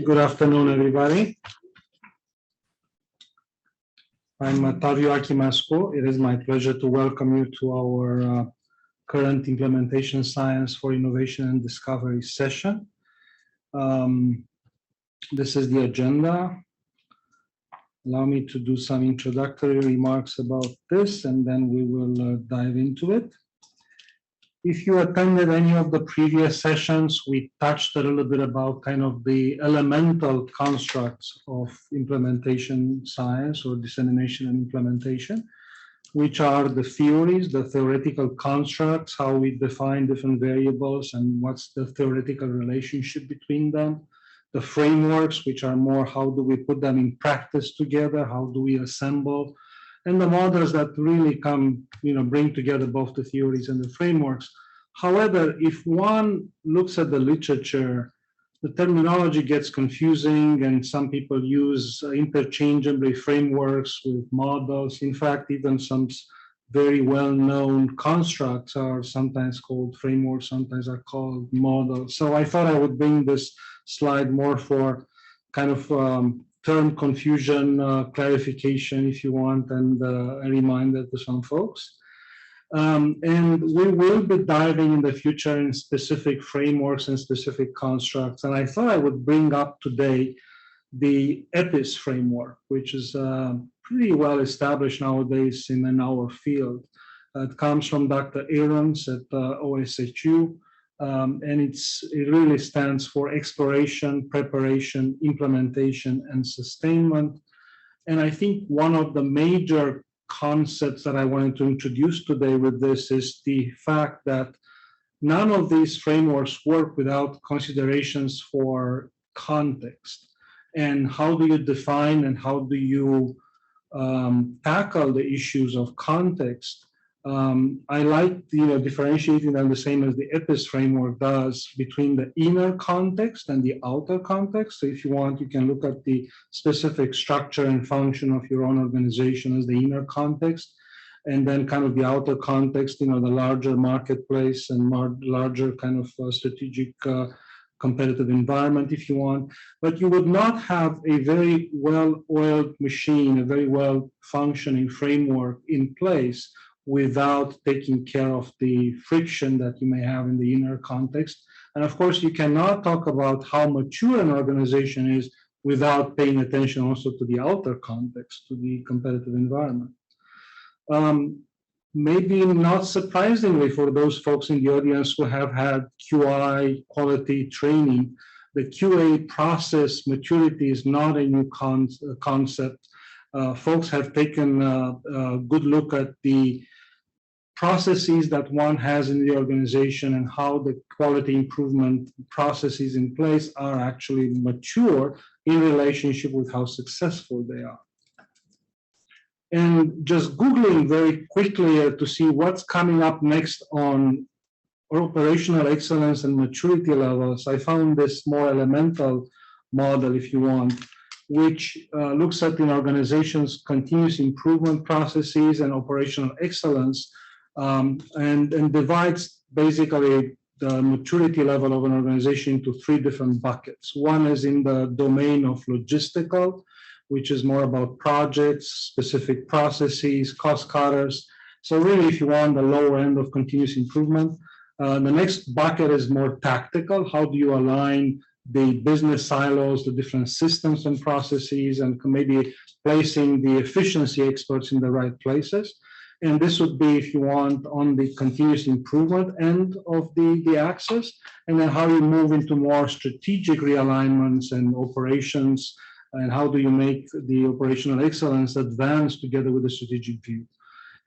Good afternoon, everybody. I'm Tavio Akimasko. It is my pleasure to welcome you to our current implementation science for innovation and discovery session. This is the agenda. Allow me to do some introductory remarks about this, and then we will dive into it. If you attended any of the previous sessions, we touched a little bit about kind of the elemental constructs of implementation science or dissemination and implementation, which are the theories, the theoretical constructs, how we define different variables and what's the theoretical relationship between them, the frameworks, which are more how do we put them in practice together, how do we assemble, and the models that really come, bring together both the theories and the frameworks. However, if one looks at the literature, the terminology gets confusing, and some people use interchangeably frameworks with models. In fact, even some very well-known constructs are sometimes called frameworks, sometimes are called models. So I thought I would bring this slide more for kind of term confusion, clarification, if you want, and a reminder to some folks. And we will be diving in the future in specific frameworks and specific constructs. And I thought I would bring up today the EPIS framework, which is pretty well established nowadays in our field. It comes from Dr. Ahrens at OSHU. And it really stands for exploration, preparation, implementation, and sustainment. And I think one of the major concepts that I wanted to introduce today with this is the fact that none of these frameworks work without considerations for context. And how do you define and how do you tackle the issues of context? I like differentiating them the same as the EPIS framework does between the inner context and the outer context. So if you want, you can look at the specific structure and function of your own organization as the inner context, and then kind of the outer context, the larger marketplace and larger kind of strategic competitive environment, if you want. But you would not have a very well-oiled machine, a very well-functioning framework in place without taking care of the friction that you may have in the inner context. And of course, you cannot talk about how mature an organization is without paying attention also to the outer context, to the competitive environment. Maybe not surprisingly for those folks in the audience who have had QI quality training, the QA process maturity is not a new concept. Folks have taken a good look at the processes that one has in the organization and how the quality improvement processes in place are actually mature in relationship with how successful they are. And just Googling very quickly to see what's coming up next on operational excellence and maturity levels, I found this more elemental model, if you want, which looks at an organization's continuous improvement processes and operational excellence, and divides basically the maturity level of an organization into three different buckets. One is in the domain of logistical, which is more about projects, specific processes, cost cutters. So really, if you want the lower end of continuous improvement. The next bucket is more tactical. How do you align the business silos, the different systems and processes, and maybe placing the efficiency experts in the right places? And this would be, if you want, on the continuous improvement end of the axis, and then how you move into more strategic realignments and operations, and how do you make the operational excellence advance together with the strategic view.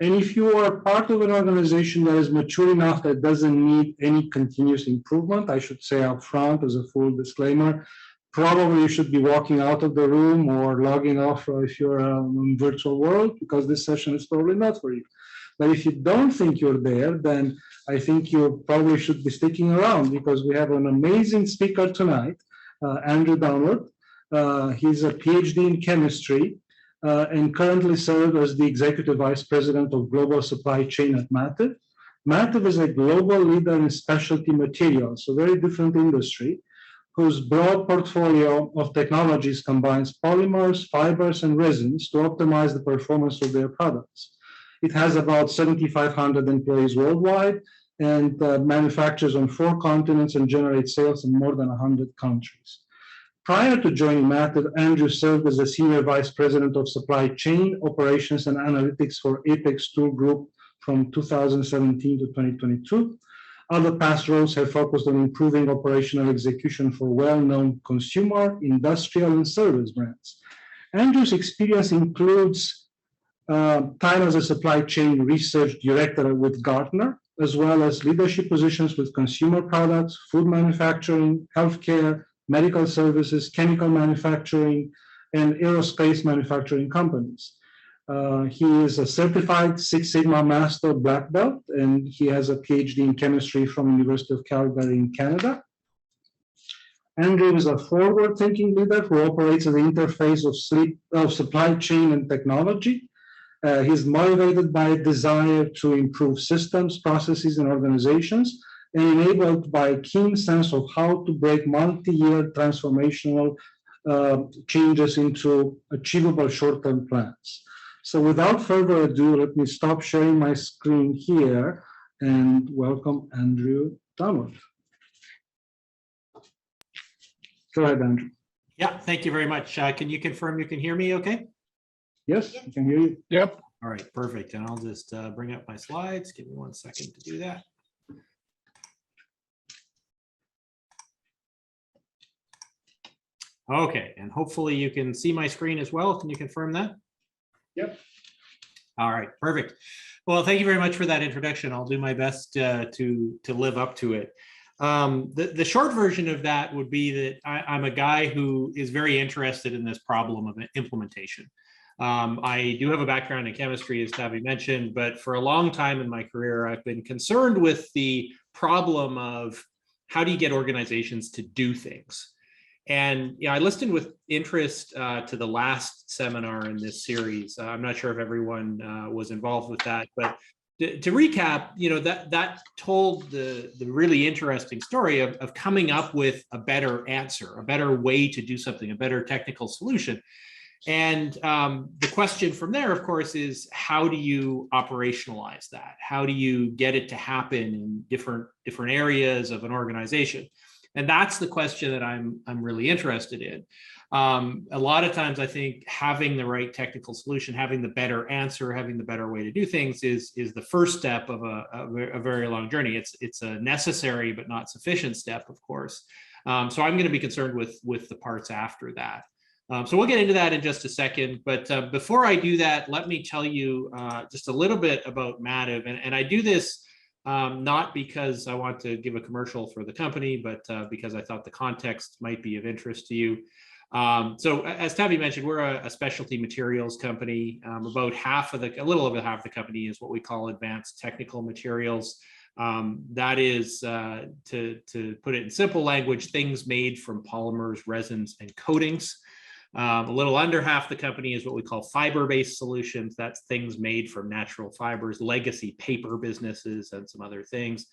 And if you are part of an organization that is mature enough that doesn't need any continuous improvement, I should say up front as a full disclaimer, probably you should be walking out of the room or logging off if you're in virtual world, because this session is probably not for you. But if you don't think you're there, then I think you probably should be sticking around, because we have an amazing speaker tonight, Andrew Downard. He's a PhD in chemistry and currently serves as the Executive Vice President of Global Supply Chain at Mativ. Mativ is a global leader in specialty materials, so very different industry, whose broad portfolio of technologies combines polymers, fibers, and resins to optimize the performance of their products. It has about 7,500 employees worldwide and manufactures on 4 continents and generates sales in more than 100 countries. Prior to joining Mativ, Andrew served as a Senior Vice President of Supply Chain, Operations, and Analytics for Apex Tool Group from 2017 to 2022. Other past roles have focused on improving operational execution for well-known consumer, industrial, and service brands. Andrew's experience includes time as a supply chain research director with Gartner, as well as leadership positions with consumer products, food manufacturing, healthcare, medical services, chemical manufacturing, and aerospace manufacturing companies. He is a certified Six Sigma Master Black Belt, and he has a PhD in chemistry from University of Calgary in Canada. Andrew is a forward-thinking leader who operates at the interface of supply chain and technology. He's motivated by a desire to improve systems, processes, and organizations, and enabled by a keen sense of how to break multi-year transformational changes into achievable short-term plans. So without further ado, let me stop sharing my screen here and welcome Andrew Downard. Go ahead, Andrew. Yeah, thank you very much. Can you confirm you can hear me okay? Yes, I can hear you. Yep. All right, perfect. And I'll just bring up my slides. Give me 1 second to do that. Okay, and hopefully you can see my screen as well. Can you confirm that? Yep. All right, perfect. Well, thank you very much for that introduction. I'll do my best to live up to it. The short version of that would be that I'm a guy who is very interested in this problem of implementation. I do have a background in chemistry, as Tavi mentioned, but for a long time in my career, I've been concerned with the problem of how do you get organizations to do things? And I listened with interest to the last seminar in this series. I'm not sure if everyone was involved with that, but to recap, that told the really interesting story of coming up with a better answer, a better way to do something, a better technical solution. And the question from there, of course, is how do you operationalize that? How do you get it to happen in different areas of an organization? And that's the question that I'm really interested in. A lot of times, I think having the right technical solution, having the better answer, having the better way to do things is the first step of a very long journey. It's a necessary but not sufficient step, of course. So I'm going to be concerned with the parts after that. So we'll get into that in just a second. But before I do that, let me tell you just a little bit about Mativ. And I do this not because I want to give a commercial for the company, but because I thought the context might be of interest to you. So as Tavi mentioned, we're a specialty materials company. About a little over half the company is what we call advanced technical materials. That is, to put it in simple language, things made from polymers, resins, and coatings. A little under half the company is what we call fiber-based solutions. That's things made from natural fibers, legacy paper businesses, and some other things.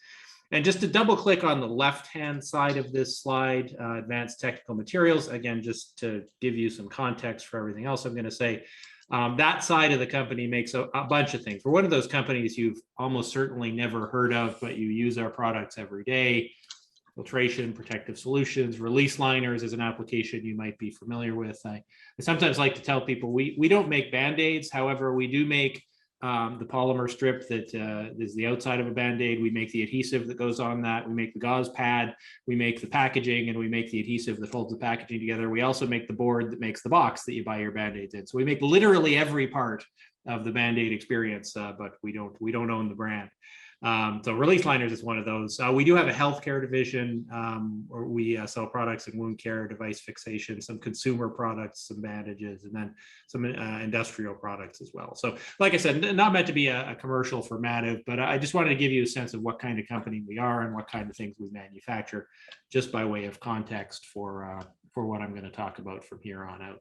And just to double click on the left-hand side of this slide, advanced technical materials, again, just to give you some context for everything else I'm going to say, that side of the company makes a bunch of things. We're one of those companies you've almost certainly never heard of, but you use our products every day. Filtration, protective solutions, release liners is an application you might be familiar with. I sometimes like to tell people we don't make Band-Aids. However, we do make the polymer strip that is the outside of a Band-Aid. We make the adhesive that goes on that. We make the gauze pad. We make the packaging, and we make the adhesive that holds the packaging together. We also make the board that makes the box that you buy your Band-Aids in. So we make literally every part of the Band-Aid experience, but we don't own the brand. So release liners is one of those. We do have a healthcare division where we sell products in wound care, device fixation, some consumer products, some bandages, and then some industrial products as well. So like I said, not meant to be a commercial for Mativ, but I just wanted to give you a sense of what kind of company we are and what kind of things we manufacture, just by way of context for what I'm going to talk about from here on out.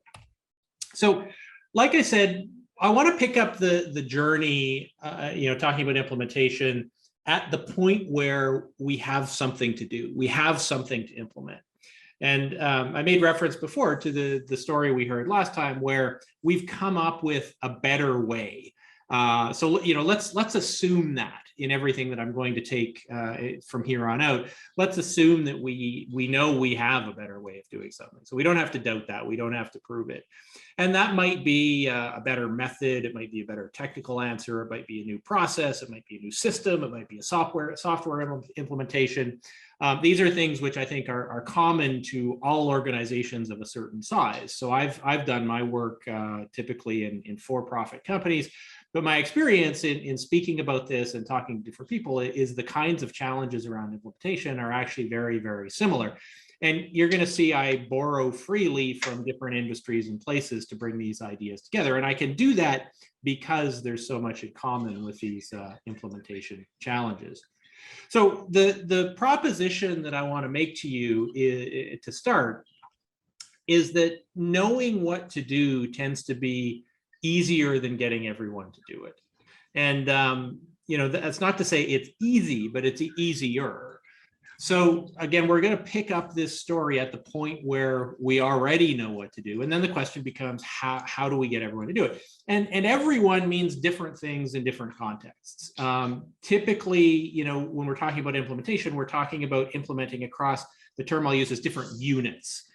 So like I said, I want to pick up the journey, talking about implementation at the point where we have something to do. We have something to implement. And I made reference before to the story we heard last time where we've come up with a better way. So, you know, let's assume that in everything that I'm going to take from here on out, let's assume that we know we have a better way of doing something. So we don't have to doubt that. We don't have to prove it. And that might be a better method. It might be a better technical answer. It might be a new process. It might be a new system. It might be a software implementation. These are things which I think are common to all organizations of a certain size. So I've done my work typically in for-profit companies, but my experience in speaking about this and talking to different people is the kinds of challenges around implementation are actually very, very similar. And you're going to see I borrow freely from different industries and places to bring these ideas together. And I can do that because there's so much in common with these implementation challenges. So the proposition that I want to make to you to start is that knowing what to do tends to be easier than getting everyone to do it. And, you know, that's not to say it's easy, but it's easier. So again, we're going to pick up this story at the point where we already know what to do. And then the question becomes, how do we get everyone to do it? And everyone means different things in different contexts. Typically, you know, when we're talking about implementation, we're talking about implementing across, the term I'll use is different units.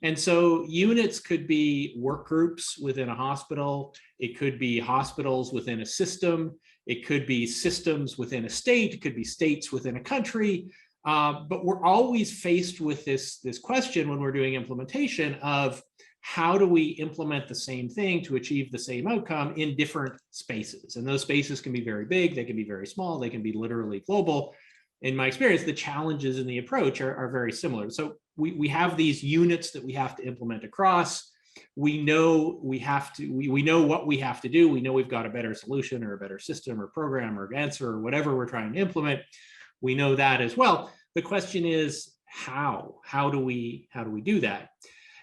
And so units could be work groups within a hospital. It could be hospitals within a system. It could be systems within a state. It could be states within a country. But we're always faced with this question when we're doing implementation of how do we implement the same thing to achieve the same outcome in different spaces? And those spaces can be very big, they can be very small, they can be literally global. In my experience, the challenges in the approach are very similar. So we have these units that we have to implement across. We know we know what we have to do. We know we've got a better solution or a better system or program or answer or whatever we're trying to implement. We know that as well. The question is how do we do that?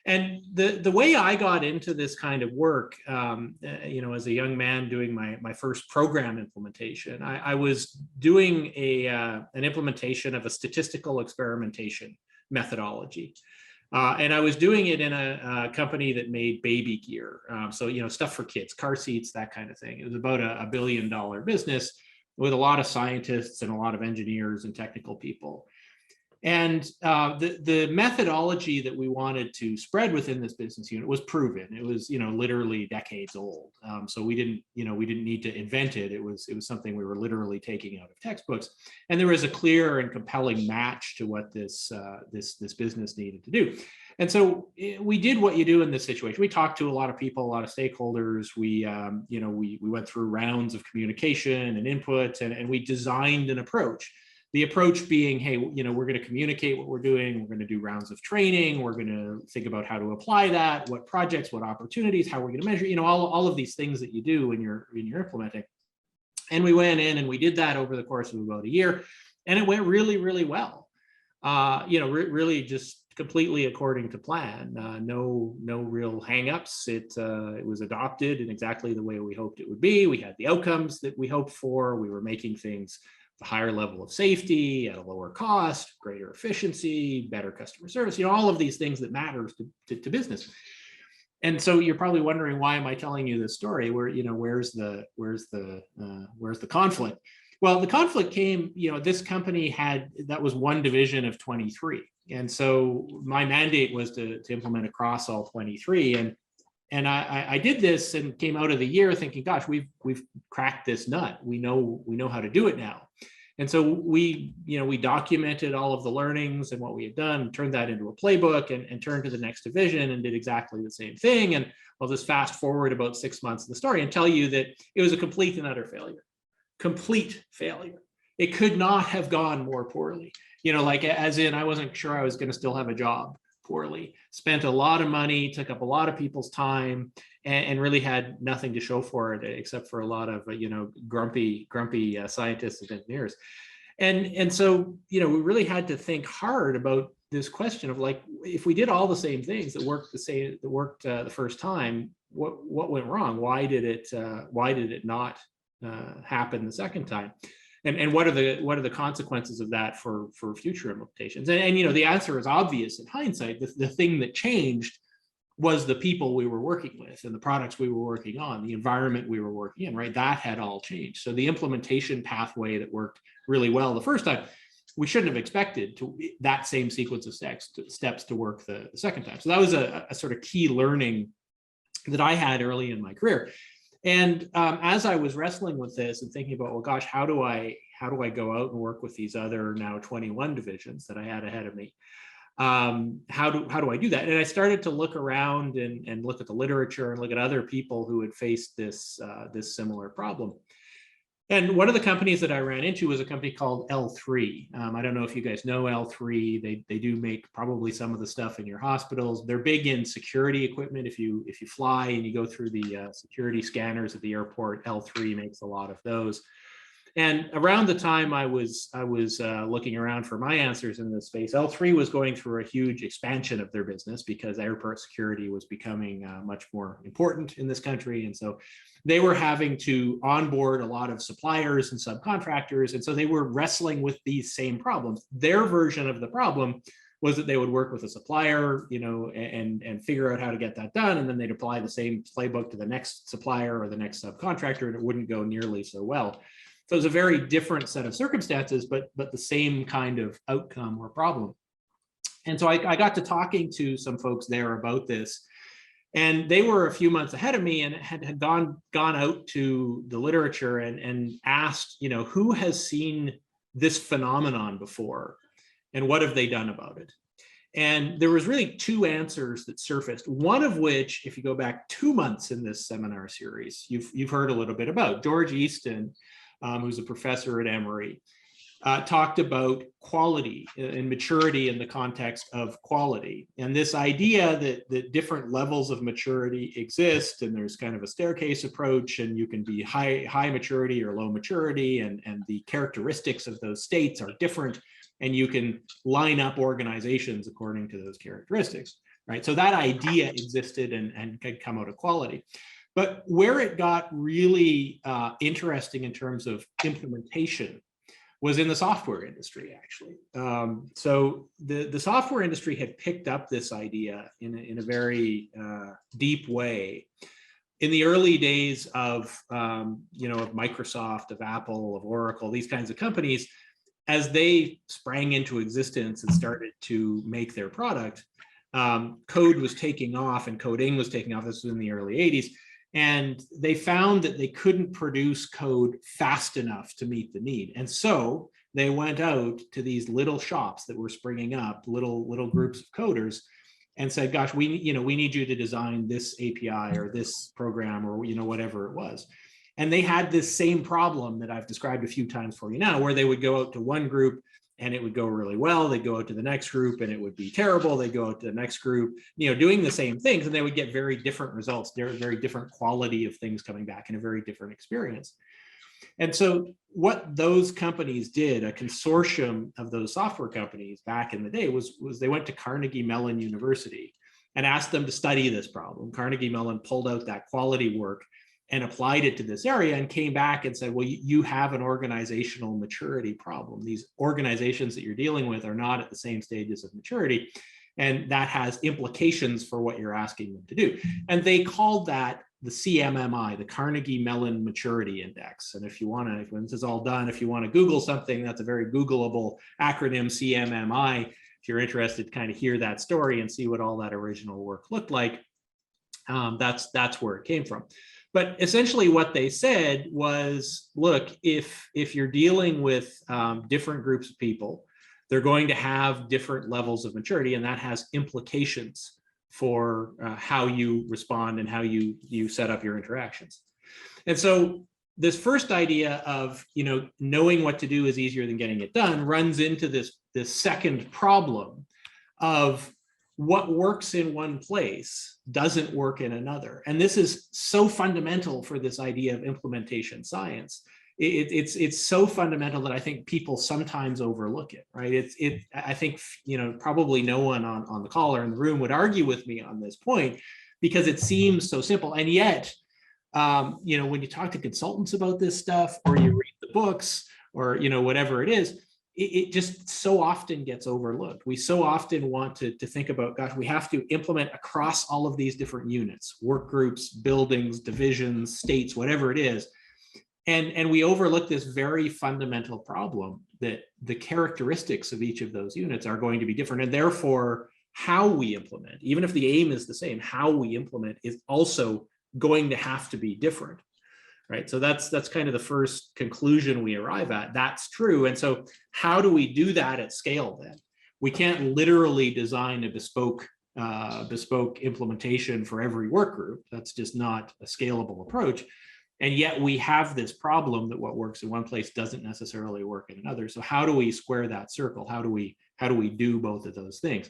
And the way I got into this kind of work, you know, as a young man doing my first program implementation, I was doing an implementation of a statistical experimentation methodology. And I was doing it in a company that made baby gear. So, you know, stuff for kids, car seats, that kind of thing. It was about a $1 billion business with a lot of scientists and a lot of engineers and technical people. And the methodology that we wanted to spread within this business unit was proven. It was, you know, literally decades old. So we didn't need to invent it. It was something we were literally taking out of textbooks. And there was a clear and compelling match to what this business needed to do. And so we did what you do in this situation. We talked to a lot of people, a lot of stakeholders. We went through rounds of communication and input, and we designed an approach. The approach being, hey, you know, we're going to communicate what we're doing. We're going to do rounds of training. We're going to think about how to apply that, what projects, what opportunities, how we're going to measure, you know, all of these things that you do when you're implementing. And we went in and we did that over the course of about a year, and it went really, really well. You know, really just completely according to plan. No real hangups. It was adopted in exactly the way we hoped it would be. We had the outcomes that we hoped for. We were making things a higher level of safety at a lower cost, greater efficiency, better customer service, you know, all of these things that matters to business. And so you're probably wondering, why am I telling you this story? Where, you know, where's the conflict? Well, the conflict came, you know, this company that was one division of 23. And so my mandate was to implement across all 23. And I did this and came out of the year thinking, gosh, we've cracked this nut. We know how to do it now. And so we documented all of the learnings and what we had done, turned that into a playbook, and turned to the next division and did exactly the same thing. And I'll just fast forward about 6 months of the story and tell you that it was a complete and utter failure. Complete failure. It could not have gone more poorly. You know, like, as in, I wasn't sure I was going to still have a job. Poorly, spent a lot of money, took up a lot of people's time, and really had nothing to show for it except for a lot of grumpy scientists and engineers. And so, you know, we really had to think hard about this question of, like, if we did all the same things that worked the first time, what went wrong? Why did it not happen the second time? And what are the consequences of that for future implementations? And you know, the answer is obvious in hindsight. The thing that changed was the people we were working with and the products we were working on, the environment we were working in, right? That had all changed. So the implementation pathway that worked really well the first time, we shouldn't have expected that same sequence of steps to work the second time. So that was a sort of key learning that I had early in my career. And as I was wrestling with this and thinking about, well, gosh, how do I go out and work with these other now 21 divisions that I had ahead of me? How do I do that? And I started to look around and look at the literature and look at other people who had faced this similar problem. And one of the companies that I ran into was a company called L3. I don't know if you guys know L3. They do make probably some of the stuff in your hospitals. They're big in security equipment. If you fly and you go through the security scanners at the airport, L3 makes a lot of those. And around the time I was looking around for my answers in this space, L3 was going through a huge expansion of their business because airport security was becoming much more important in this country. And so they were having to onboard a lot of suppliers and subcontractors. And so they were wrestling with these same problems. Their version of the problem was that they would work with a supplier, you know, and figure out how to get that done. And then they'd apply the same playbook to the next supplier or the next subcontractor, and it wouldn't go nearly so well. So it was a very different set of circumstances, but the same kind of outcome or problem. And so I got to talking to some folks there about this, and they were a few months ahead of me and had gone out to the literature and asked, you know, who has seen this phenomenon before and what have they done about it? And there was really two answers that surfaced, one of which, if you go back 2 months in this seminar series, you've heard a little bit about. George Easton, who's a professor at Emory, talked about quality and maturity in the context of quality. And this idea that different levels of maturity exist, and there's kind of a staircase approach, and you can be high maturity or low maturity, and the characteristics of those states are different, and you can line up organizations according to those characteristics, right? So that idea existed and could come out of quality. But where it got really interesting in terms of implementation was in the software industry, actually. So the software industry had picked up this idea in a very deep way. In the early days of, you know, of Microsoft, of Apple, of Oracle, these kinds of companies, as they sprang into existence and started to make their product, code was taking off and coding was taking off. This was in the early 80s. And they found that they couldn't produce code fast enough to meet the need. And so they went out to these little shops that were springing up, little groups of coders, and said, gosh, we need you to design this API or this program or, you know, whatever it was. And they had this same problem that I've described a few times for you now, where they would go out to one group and it would go really well. They'd go out to the next group and it would be terrible. They'd go out to the next group, you know, doing the same things, and they would get very different results. They're very different quality of things coming back and a very different experience. And so what those companies did, a consortium of those software companies back in the day, was they went to Carnegie Mellon University and asked them to study this problem. Carnegie Mellon pulled out that quality work and applied it to this area and came back and said, well, you have an organizational maturity problem. These organizations that you're dealing with are not at the same stages of maturity, and that has implications for what you're asking them to do. And they called that the CMMI, the Carnegie Mellon Maturity Index. And if you want to, when this is all done, if you want to Google something, that's a very Googleable acronym, CMMI. If you're interested to kind of hear that story and see what all that original work looked like, that's where it came from. But essentially what they said was, look, if you're dealing with different groups of people, they're going to have different levels of maturity, and that has implications for how you respond and how you set up your interactions. And so this first idea of, you know, knowing what to do is easier than getting it done runs into this second problem of what works in one place doesn't work in another. And this is so fundamental for this idea of implementation science. It's so fundamental that I think people sometimes overlook it, right? I think, you know, probably no one on the call or in the room would argue with me on this point, because it seems so simple. And yet, you know, when you talk to consultants about this stuff, or you read the books, or whatever it is, it just so often gets overlooked. We so often want to think about, gosh, we have to implement across all of these different units, work groups, buildings, divisions, states, whatever it is. And we overlook this very fundamental problem that the characteristics of each of those units are going to be different. And therefore, how we implement, even if the aim is the same, how we implement is also going to have to be different. Right. So that's kind of the first conclusion we arrive at. That's true. And so how do we do that at scale then? We can't literally design a bespoke implementation for every work group. That's just not a scalable approach. And yet we have this problem that what works in one place doesn't necessarily work in another. So how do we square that circle? How do we do both of those things?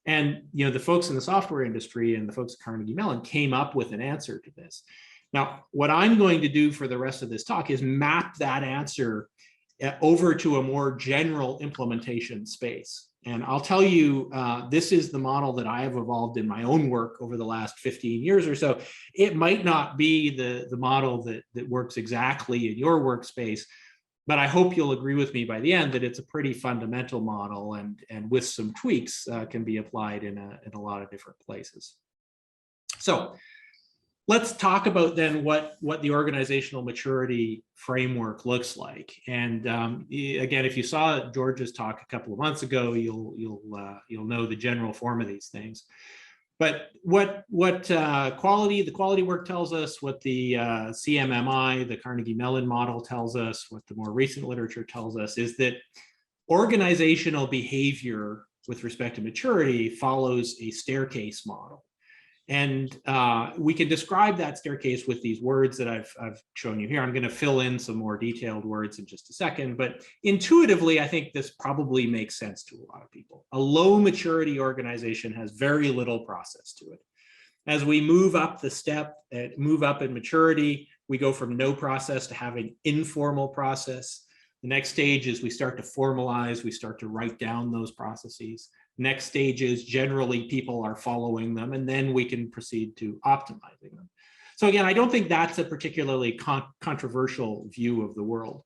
And the folks in the software industry and the folks at Carnegie Mellon came up with an answer to this. Now, what I'm going to do for the rest of this talk is map that answer over to a more general implementation space. And I'll tell you, this is the model that I have evolved in my own work over the last 15 years or so. It might not be the model that works exactly in your workspace, but I hope you'll agree with me by the end that it's a pretty fundamental model, and with some tweaks can be applied in a lot of different places. So let's talk about then what the organizational maturity framework looks like. And again, if you saw George's talk a couple of months ago, you'll know the general form of these things. But what the quality work tells us, what the CMMI, the Carnegie Mellon model tells us, what the more recent literature tells us, is that organizational behavior with respect to maturity follows a staircase model. And we can describe that staircase with these words that I've shown you here. I'm going to fill in some more detailed words in just a second, but intuitively, I think this probably makes sense to a lot of people. A low maturity organization has very little process to it. As we move up the step, move up in maturity, we go from no process to having informal process. The next stage is we start to formalize, we start to write down those processes. Next stage is generally people are following them, and then we can proceed to optimizing them. So again, I don't think that's a particularly controversial view of the world.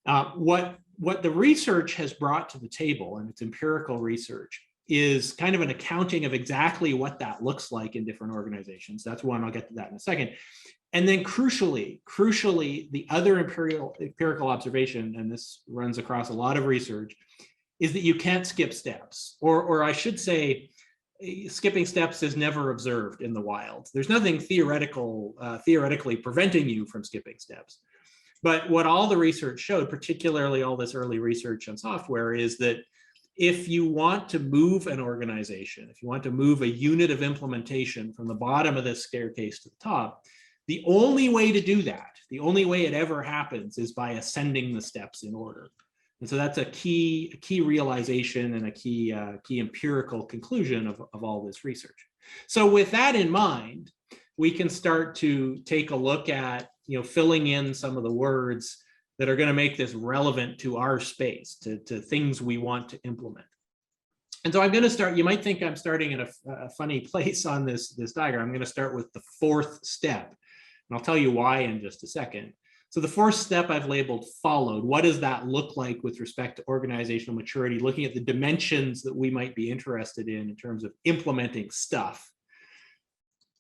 What the research has brought to the table, and it's empirical research, is kind of an accounting of exactly what that looks like in different organizations. That's one, I'll get to that in a second. And then crucially, the other empirical observation, and this runs across a lot of research, is that you can't skip steps, or I should say, skipping steps is never observed in the wild. There's nothing theoretically preventing you from skipping steps. But what all the research showed, particularly all this early research on software, is that if you want to move an organization, if you want to move a unit of implementation from the bottom of this staircase to the top, the only way to do that, the only way it ever happens, is by ascending the steps in order. And so that's a key realization and a key empirical conclusion of all this research. So with that in mind, we can start to take a look at filling in some of the words that are going to make this relevant to our space, to things we want to implement. And so I'm going to start, you might think I'm starting in a funny place on this diagram. I'm going to start with the fourth step, and I'll tell you why in just a second. So the fourth step I've labeled followed. What does that look like with respect to organizational maturity, looking at the dimensions that we might be interested in terms of implementing stuff?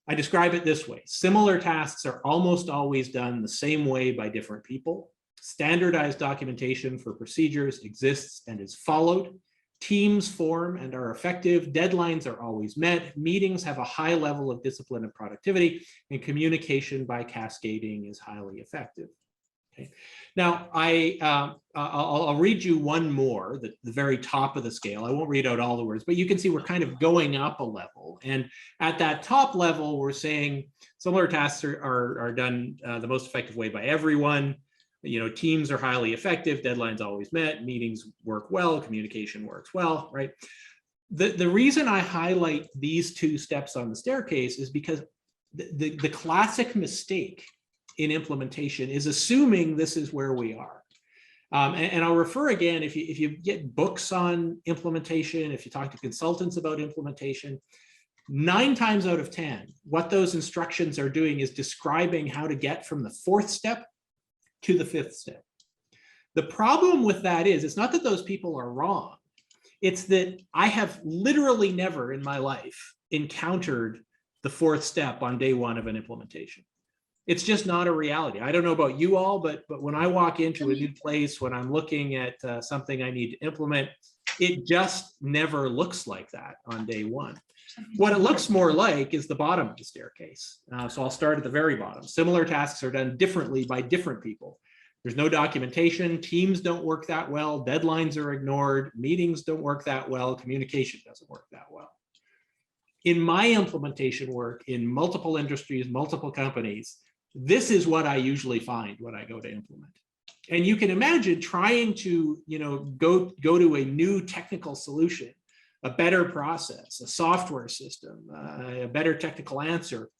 I describe it this way. Similar tasks are almost always done the same way by different people. Standardized documentation for procedures exists and is followed. Teams form and are effective. Deadlines are always met. Meetings have a high level of discipline and productivity, and communication by cascading is highly effective. Okay. Now, I'll read you one more, the very top of the scale. I won't read out all the words, but you can see we're kind of going up a level. And at that top level, we're saying similar tasks are done the most effective way by everyone. Teams are highly effective, deadlines always met, meetings work well, communication works well, right? The reason I highlight these two steps on the staircase is because the classic mistake in implementation is assuming this is where we are. And I'll refer again, if you get books on implementation, if you talk to consultants about implementation, 9 times out of 10, what those instructions are doing is describing how to get from the fourth step to the fifth step. The problem with that is, it's not that those people are wrong. It's that I have literally never in my life encountered the fourth step on day one of an implementation. It's just not a reality. I don't know about you all, but when I walk into a new place, when I'm looking at something I need to implement, it just never looks like that on day one. What it looks more like is the bottom of the staircase. So I'll start at the very bottom. Similar tasks are done differently by different people. There's no documentation, teams don't work that well, deadlines are ignored, meetings don't work that well, communication doesn't work that well. In my implementation work in multiple industries, multiple companies, this is what I usually find when I go to implement. And you can imagine trying to, go to a new technical solution, a better process, a software system, a better technical answer.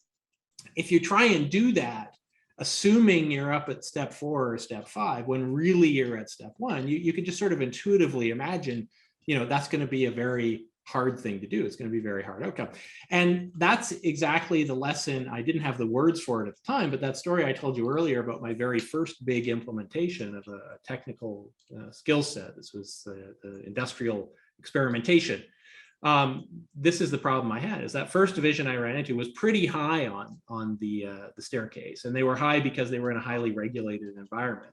If you try and do that, assuming you're up at step 4 or step 5, when really you're at step 1, you can just sort of intuitively imagine, that's going to be a very hard thing to do. It's going to be a very hard outcome. And that's exactly the lesson. I didn't have the words for it at the time, but that story I told you earlier about my very first big implementation of a technical skill set. This was the industrial experimentation. This is the problem I had, is that first division I ran into was pretty high on the staircase, and they were high because they were in a highly regulated environment.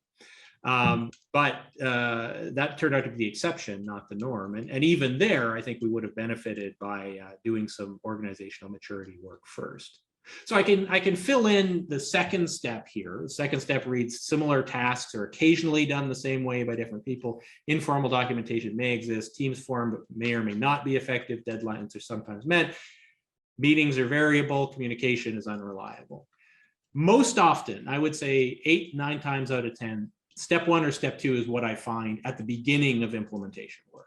But that turned out to be the exception, not the norm. And even there, I think we would have benefited by doing some organizational maturity work first. So I can fill in the second step here. The second step reads, similar tasks are occasionally done the same way by different people. Informal documentation may exist. Teams formed but may or may not be effective. Deadlines are sometimes met. Meetings are variable. Communication is unreliable. Most often, I would say 8, 9 times out of 10, step 1 or step 2 is what I find at the beginning of implementation work.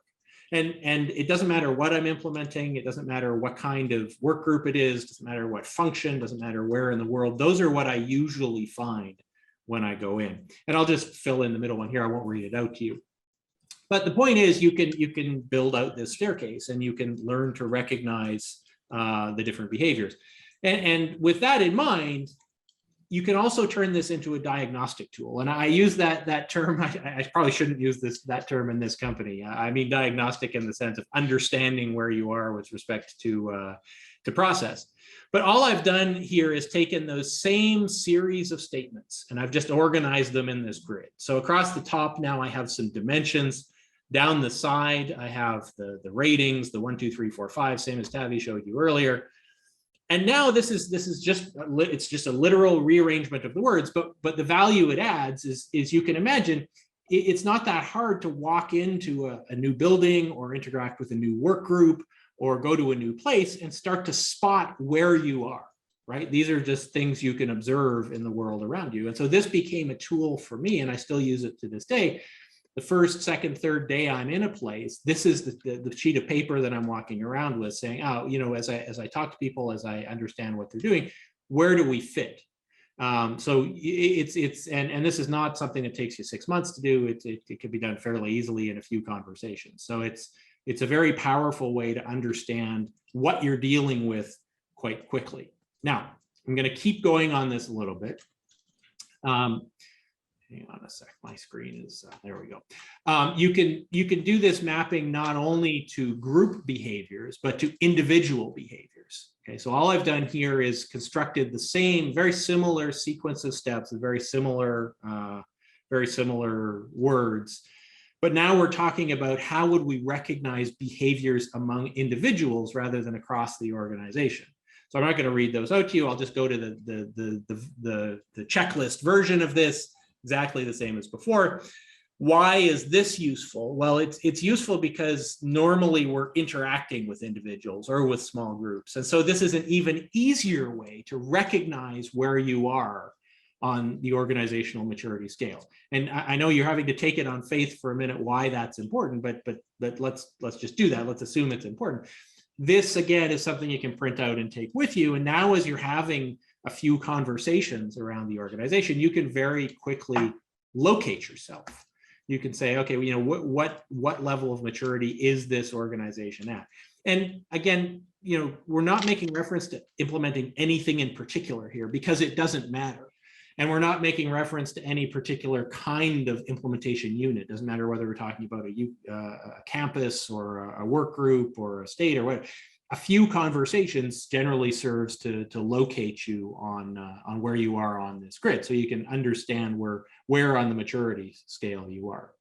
And it doesn't matter what I'm implementing. It doesn't matter what kind of work group it is. Doesn't matter what function. Doesn't matter where in the world. Those are what I usually find when I go in. And I'll just fill in the middle one here. I won't read it out to you. But the point is, you can build out this staircase, and you can learn to recognize the different behaviors. And with that in mind, you can also turn this into a diagnostic tool. And I use that term. I probably shouldn't use that term in this company. I mean diagnostic in the sense of understanding where you are with respect to process. But all I've done here is taken those same series of statements, and I've just organized them in this grid. So across the top now I have some dimensions. Down the side, I have the ratings, the 1, 2, 3, 4, 5, same as Tavi showed you earlier. And now this is just a literal rearrangement of the words, but the value it adds is you can imagine it's not that hard to walk into a new building or interact with a new work group or go to a new place and start to spot where you are, right? These are just things you can observe in the world around you. And so this became a tool for me, and I still use it to this day. The first, second, third day I'm in a place, this is the sheet of paper that I'm walking around with, saying, oh, as I talk to people, as I understand what they're doing, where do we fit? So and this is not something that takes you 6 months to do. It can be done fairly easily in a few conversations. So it's a very powerful way to understand what you're dealing with quite quickly. Now, I'm going to keep going on this a little bit. Hang on a sec, my screen is, there we go. You can do this mapping not only to group behaviors, but to individual behaviors. Okay, so all I've done here is constructed the same, very similar sequence of steps, very similar words. But now we're talking about how would we recognize behaviors among individuals rather than across the organization. So I'm not going to read those out to you. I'll just go to the checklist version of this. Exactly the same as before. Why is this useful? Well, it's useful because normally we're interacting with individuals or with small groups. And so this is an even easier way to recognize where you are on the organizational maturity scale. And I know you're having to take it on faith for a minute why that's important, but let's just do that. Let's assume it's important. This, again, is something you can print out and take with you. And now as you're having a few conversations around the organization, you can very quickly locate yourself. You can say, okay, what level of maturity is this organization at? And again, we're not making reference to implementing anything in particular here because it doesn't matter. And we're not making reference to any particular kind of implementation unit. Doesn't matter whether we're talking about a campus or a work group or a state or whatever. A few conversations generally serves to locate you on where you are on this grid, so you can understand where on the maturity scale you are.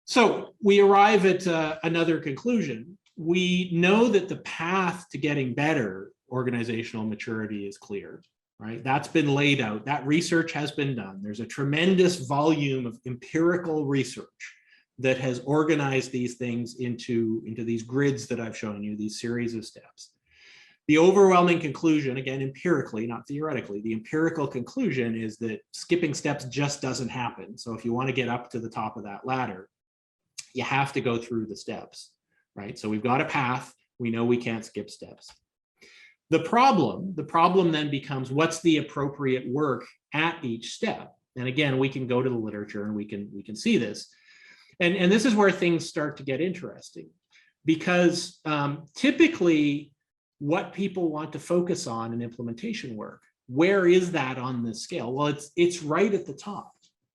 So we arrive at another conclusion. We know that the path to getting better organizational maturity is clear, right? That's been laid out. That research has been done. There's a tremendous volume of empirical research that has organized these things into these grids that I've shown you, these series of steps. The overwhelming conclusion, again, empirically, not theoretically, the empirical conclusion is that skipping steps just doesn't happen. So if you want to get up to the top of that ladder, you have to go through the steps, right? So we've got a path. We know we can't skip steps. The problem then becomes, what's the appropriate work at each step? And again, we can go to the literature and we can see this. And this is where things start to get interesting, because typically what people want to focus on in implementation work, where is that on this scale? Well, it's right at the top.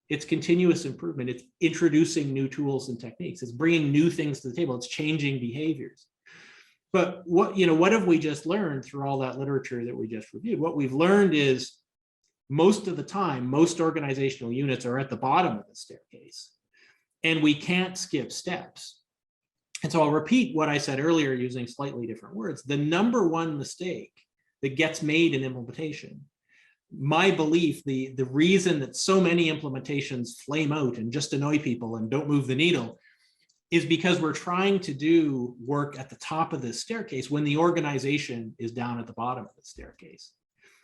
It's continuous improvement. It's introducing new tools and techniques. It's bringing new things to the table. It's changing behaviors. But what have we just learned through all that literature that we just reviewed? What we've learned is most of the time, most organizational units are at the bottom of the staircase, and we can't skip steps. And so I'll repeat what I said earlier using slightly different words. The number one mistake that gets made in implementation, my belief, the reason that so many implementations flame out and just annoy people and don't move the needle, is because we're trying to do work at the top of this staircase when the organization is down at the bottom of the staircase.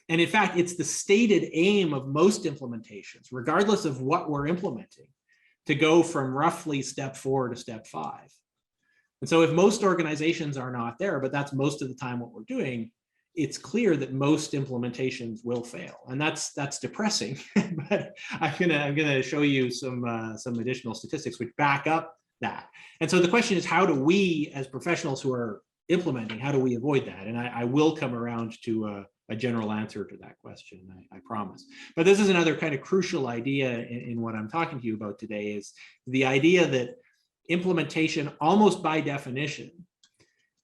And in fact, it's the stated aim of most implementations, regardless of what we're implementing, to go from roughly step 4 to step 5. And so if most organizations are not there, but that's most of the time what we're doing, it's clear that most implementations will fail. And that's depressing, but I'm gonna show you some additional statistics which back up that. And so the question is, how do we as professionals who are implementing, how do we avoid that? And I will come around to a general answer to that question, I promise. But this is another kind of crucial idea in what I'm talking to you about today, is the idea that implementation, almost by definition,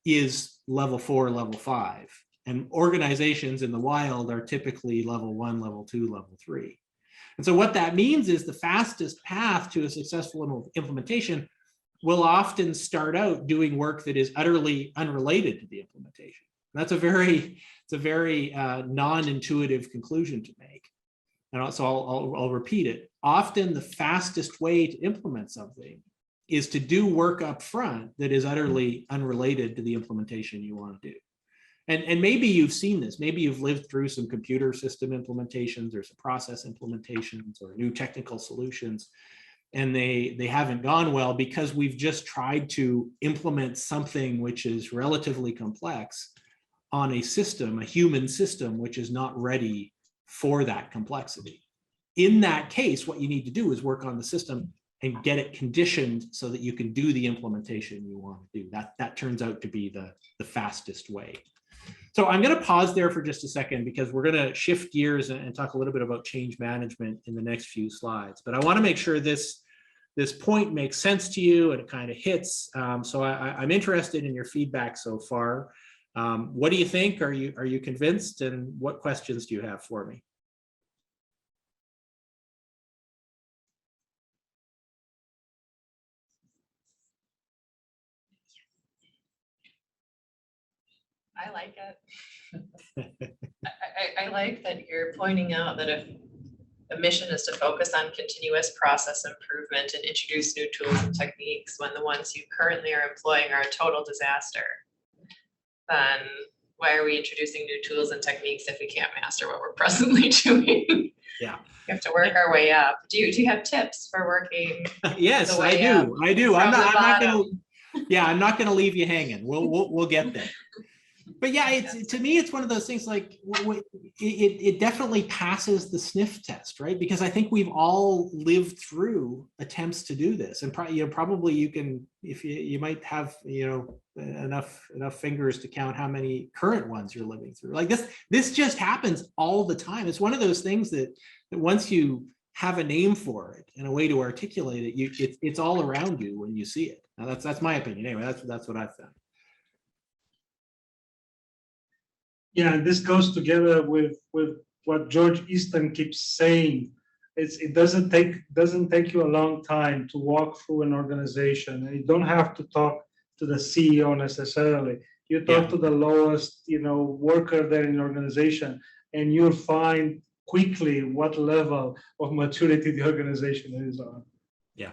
is level 4, level 5. And organizations in the wild are typically level 1, level 2, level 3. And so what that means is the fastest path to a successful implementation will often start out doing work that is utterly unrelated to the implementation. And that's a very non-intuitive conclusion to make. And so I'll repeat it. Often the fastest way to implement something is to do work up front that is utterly unrelated to the implementation you want to do. And maybe you've seen this. Maybe you've lived through some computer system implementations or some process implementations or new technical solutions, and they haven't gone well because we've just tried to implement something which is relatively complex on a system, a human system, which is not ready for that complexity. In that case, what you need to do is work on the system and get it conditioned so that you can do the implementation you want to do. That turns out to be the fastest way. So I'm going to pause there for just a second, because we're going to shift gears and talk a little bit about change management in the next few slides. But I want to make sure this point makes sense to you and it kind of hits. So I'm interested in your feedback so far. What do you think? Are you convinced? And what questions do you have for me? I like it. I like that you're pointing out that if the mission is to focus on continuous process improvement and introduce new tools and techniques when the ones you currently are employing are a total disaster, then why are we introducing new tools and techniques if we can't master what we're presently doing? Yeah. We have to work our way up. Do you have tips for working? Yes, I do. I'm not going to leave you hanging. We'll get there. But yeah, to me, it's one of those things like it definitely passes the sniff test, right? Because I think we've all lived through attempts to do this, and probably you can, if you might have enough fingers to count how many current ones you're living through. Like this just happens all the time. It's one of those things that once you have a name for it and a way to articulate it, it's all around you when you see it. Now that's my opinion. Anyway, that's what I've found. Yeah, and this goes together with what George Easton keeps saying. It doesn't take you a long time to walk through an organization, and you don't have to talk to the CEO necessarily. You talk to the lowest, worker there in the organization, and you'll find quickly what level of maturity the organization is on. Yeah,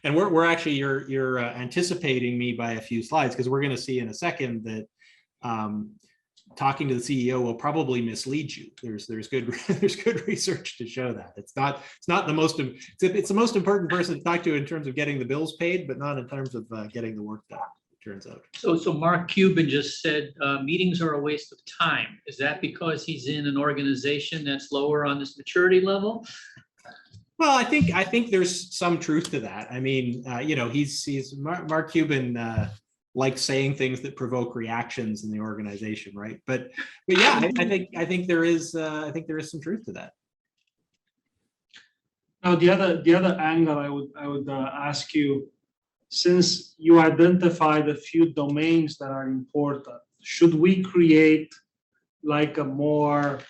and we're actually you're anticipating me by a few slides, because we're going to see in a second that. Talking to the CEO will probably mislead you. There's good research to show that it's not the most it's the most important person to talk to in terms of getting the bills paid, but not in terms of getting the work done. It turns out. So Mark Cuban just said meetings are a waste of time. Is that because he's in an organization that's lower on this maturity level? Well, I think there's some truth to that. I mean, he's Mark Cuban. Like saying things that provoke reactions in the organization, right? But yeah, I think there is some truth to that. Now the other angle I would ask you, since you identified a few domains that are important, should we create like a more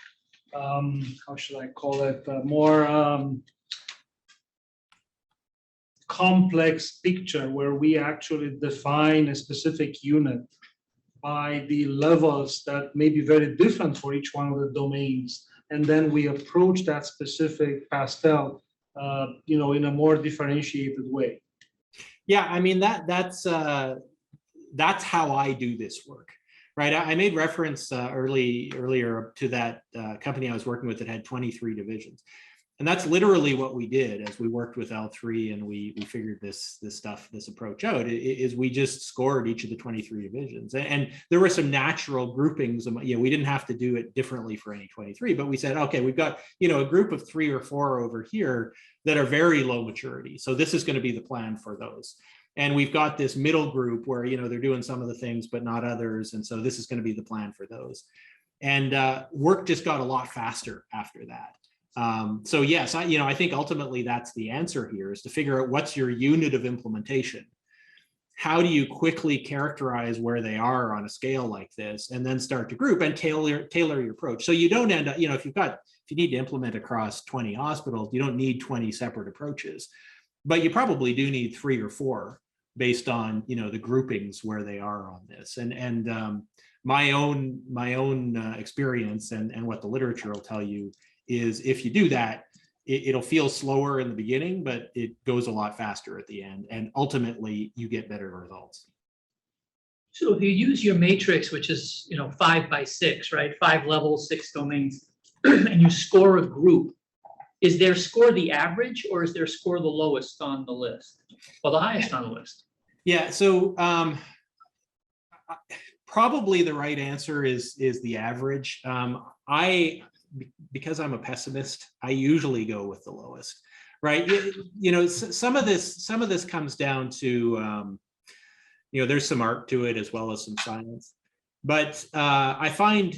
how should I call it, a more complex picture where we actually define a specific unit by the levels that may be very different for each one of the domains, and then we approach that specific pastel in a more differentiated way? Yeah, I mean that's how I do this work, right? I made reference earlier to that company I was working with that had 23 divisions. And that's literally what we did as we worked with L3 and we figured this approach out, is we just scored each of the 23 divisions. And there were some natural groupings. We didn't have to do it differently for any 23, but we said, okay, we've got, a group of 3 or 4 over here that are very low maturity. So this is going to be the plan for those. And we've got this middle group where, they're doing some of the things, but not others. And so this is going to be the plan for those. And work just got a lot faster after that. So yes, I think ultimately that's the answer here, is to figure out what's your unit of implementation. How do you quickly characterize where they are on a scale like this, and then start to group and tailor your approach. So you don't end up, if you need to implement across 20 hospitals, you don't need 20 separate approaches, but you probably do need 3 or 4 based on, the groupings where they are on this. And my own experience and what the literature will tell you is, if you do that, it'll feel slower in the beginning, but it goes a lot faster at the end, and ultimately you get better results. So if you use your matrix, which is 5 by 6, right, 5 levels, 6 domains, and you score a group, is their score the average, or is their score the lowest on the list, or the highest on the list? Yeah, so probably the right answer is the average. Because I'm a pessimist, I usually go with the lowest, right? Some of this comes down to, there's some art to it as well as some science, but I find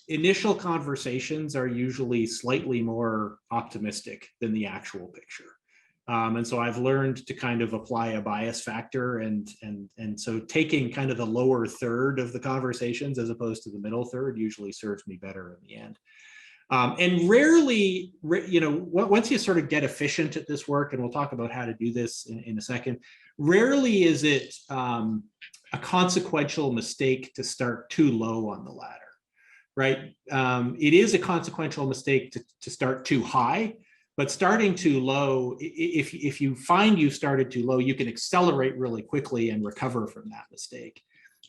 initial conversations are usually slightly more optimistic than the actual picture. And so I've learned to kind of apply a bias factor, and so taking kind of the lower third of the conversations as opposed to the middle third usually serves me better in the end. And rarely, once you sort of get efficient at this work, and we'll talk about how to do this in a second, rarely is it a consequential mistake to start too low on the ladder, right? It is a consequential mistake to start too high. But starting too low, if you find you started too low, you can accelerate really quickly and recover from that mistake.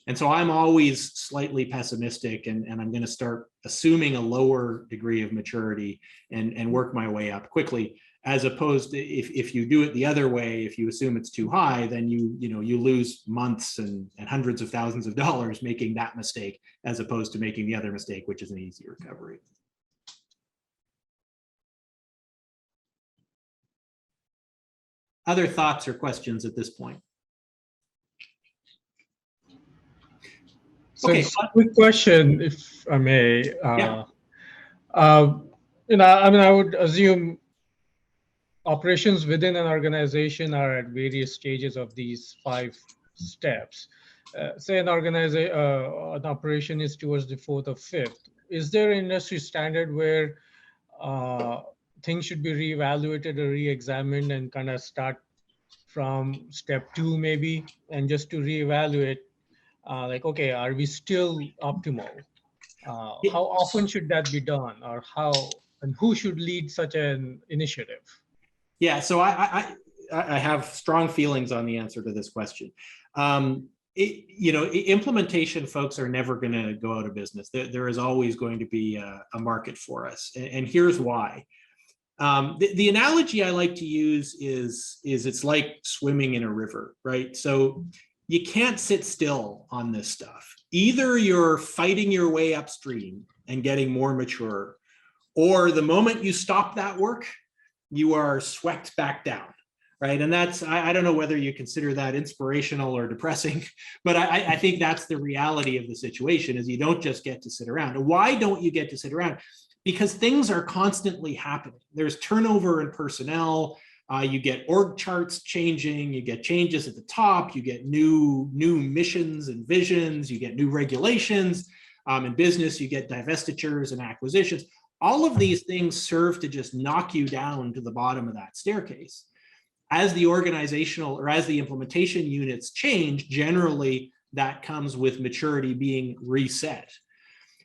And so I'm always slightly pessimistic, and I'm going to start assuming a lower degree of maturity and work my way up quickly, as opposed to if you do it the other way, if you assume it's too high, then you lose months and hundreds of thousands of dollars making that mistake, as opposed to making the other mistake, which is an easy recovery. Other thoughts or questions at this point? So, Okay. quick question, if I may. Yeah. I mean, I would assume operations within an organization are at various stages of these 5 steps. Say an operation is towards the 4th or 5th. Is there an industry standard where things should be reevaluated or re-examined and kind of start from step 2 maybe, and just to reevaluate? Like, okay, are we still optimal? How often should that be done, or how and who should lead such an initiative? Yeah, so I have strong feelings on the answer to this question. Implementation folks are never going to go out of business. There is always going to be a market for us, and here's why. The analogy I like to use is it's like swimming in a river, right? So you can't sit still on this stuff. Either you're fighting your way upstream and getting more mature, or the moment you stop that work, you are swept back down, right? And that's, I don't know whether you consider that inspirational or depressing, but I think that's the reality of the situation, is you don't just get to sit around. And why don't you get to sit around? Because things are constantly happening. There's turnover in personnel. You get org charts changing, you get changes at the top, you get new missions and visions, you get new regulations. In business, you get divestitures and acquisitions. All of these things serve to just knock you down to the bottom of that staircase. As the organizational or as the implementation units change, generally that comes with maturity being reset.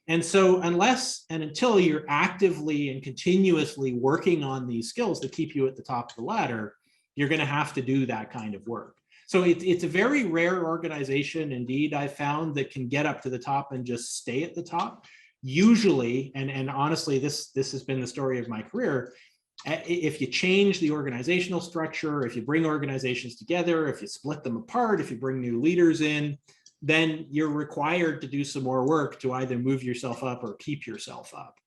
And so unless and until you're actively and continuously working on these skills that keep you at the top of the ladder, you're going to have to do that kind of work. So it's a very rare organization indeed, I found, that can get up to the top and just stay at the top. Usually, and honestly, this has been the story of my career, if you change the organizational structure, if you bring organizations together, if you split them apart, if you bring new leaders in, then you're required to do some more work to either move yourself up or keep yourself up.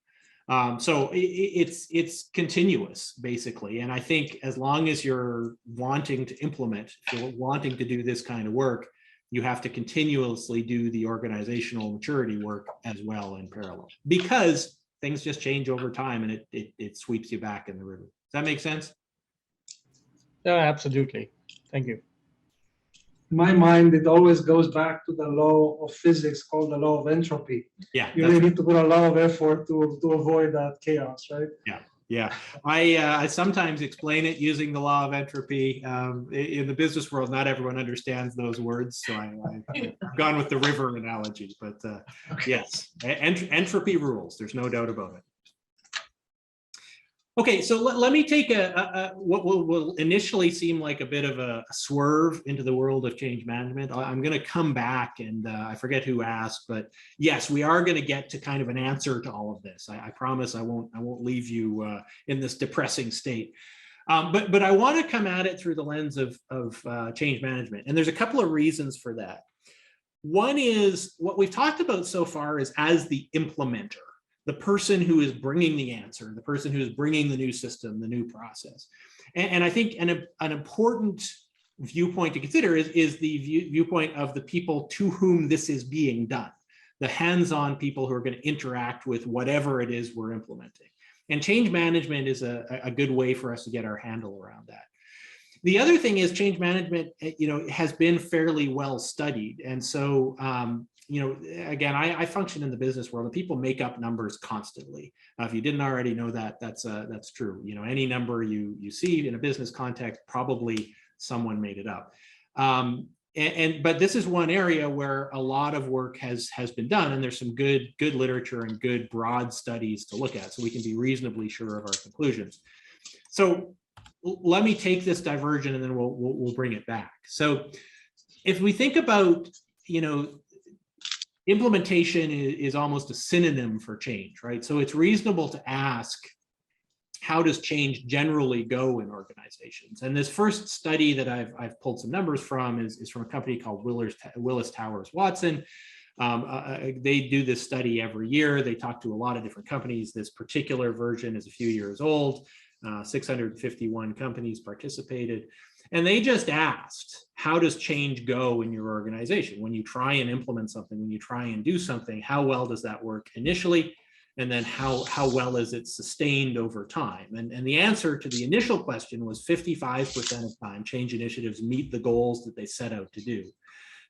So it's continuous, basically. And I think as long as you're wanting to implement, if you're wanting to do this kind of work, you have to continuously do the organizational maturity work as well in parallel, because things just change over time and it sweeps you back in the river. Does that make sense? Yeah, absolutely. Thank you. In my mind, it always goes back to the law of physics called the law of entropy. Yeah. You really need to put a lot of effort to avoid that chaos, right? Yeah, I sometimes explain it using the law of entropy. In the business world, not everyone understands those words, so I've gone with the river analogy. But yes, entropy rules. There's no doubt about it. Okay, so let me take what will initially seem like a bit of a swerve into the world of change management. I'm going to come back, and I forget who asked, but yes, we are going to get to kind of an answer to all of this. I promise I won't leave you in this depressing state. But I want to come at it through the lens of change management, and there's a couple of reasons for that. One is what we've talked about so far is as the implementer, the person who is bringing the answer, the person who is bringing the new system, the new process. And I think an important viewpoint to consider is the viewpoint of the people to whom this is being done, the hands-on people who are going to interact with whatever it is we're implementing. And change management is a good way for us to get our handle around that. The other thing is change management, has been fairly well studied. And so, again, I function in the business world and people make up numbers constantly. If you didn't already know that, that's true. Any number you see in a business context, probably someone made it up. But this is one area where a lot of work has been done, and there's some good literature and good broad studies to look at, so we can be reasonably sure of our conclusions. So let me take this diversion and then we'll bring it back. So if we think about, implementation is almost a synonym for change, right? So it's reasonable to ask, how does change generally go in organizations? And this first study that I've pulled some numbers from is from a company called Willis Towers Watson. They do this study every year. They talk to a lot of different companies. This particular version is a few years old. 651 companies participated. And they just asked, how does change go in your organization? When you try and implement something, when you try and do something, how well does that work initially? And then how well is it sustained over time? And the answer to the initial question was 55% of time, change initiatives meet the goals that they set out to do.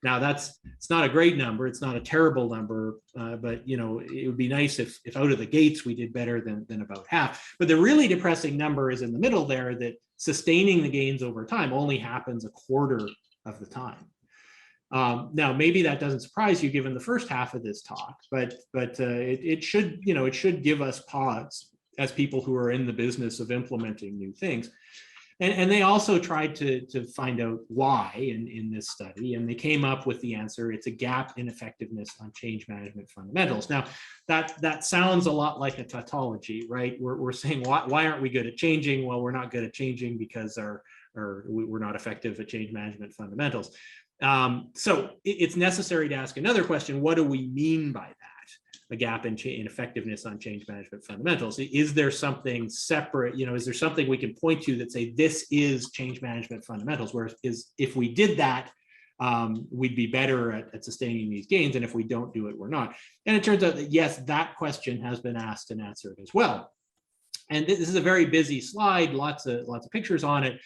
Now it's not a great number, it's not a terrible number, but it would be nice if out of the gates we did better than about half. But the really depressing number is in the middle there, that sustaining the gains over time only happens a quarter of the time. Now, maybe that doesn't surprise you given the first half of this talk, but it should give us pause as people who are in the business of implementing new things. And they also tried to find out why in this study, and they came up with the answer: it's a gap in effectiveness on change management fundamentals. Now, that sounds a lot like a tautology, right? We're saying, why aren't we good at changing? Well, we're not good at changing because we're not effective at change management fundamentals. So it's necessary to ask another question: what do we mean by that? A gap in effectiveness on change management fundamentals. Is there something separate? Is there something we can point to that say this is change management fundamentals? Whereas if we did that, we'd be better at sustaining these gains, and if we don't do it, we're not. And it turns out that yes, that question has been asked and answered as well. And this is a very busy slide, lots of pictures on it.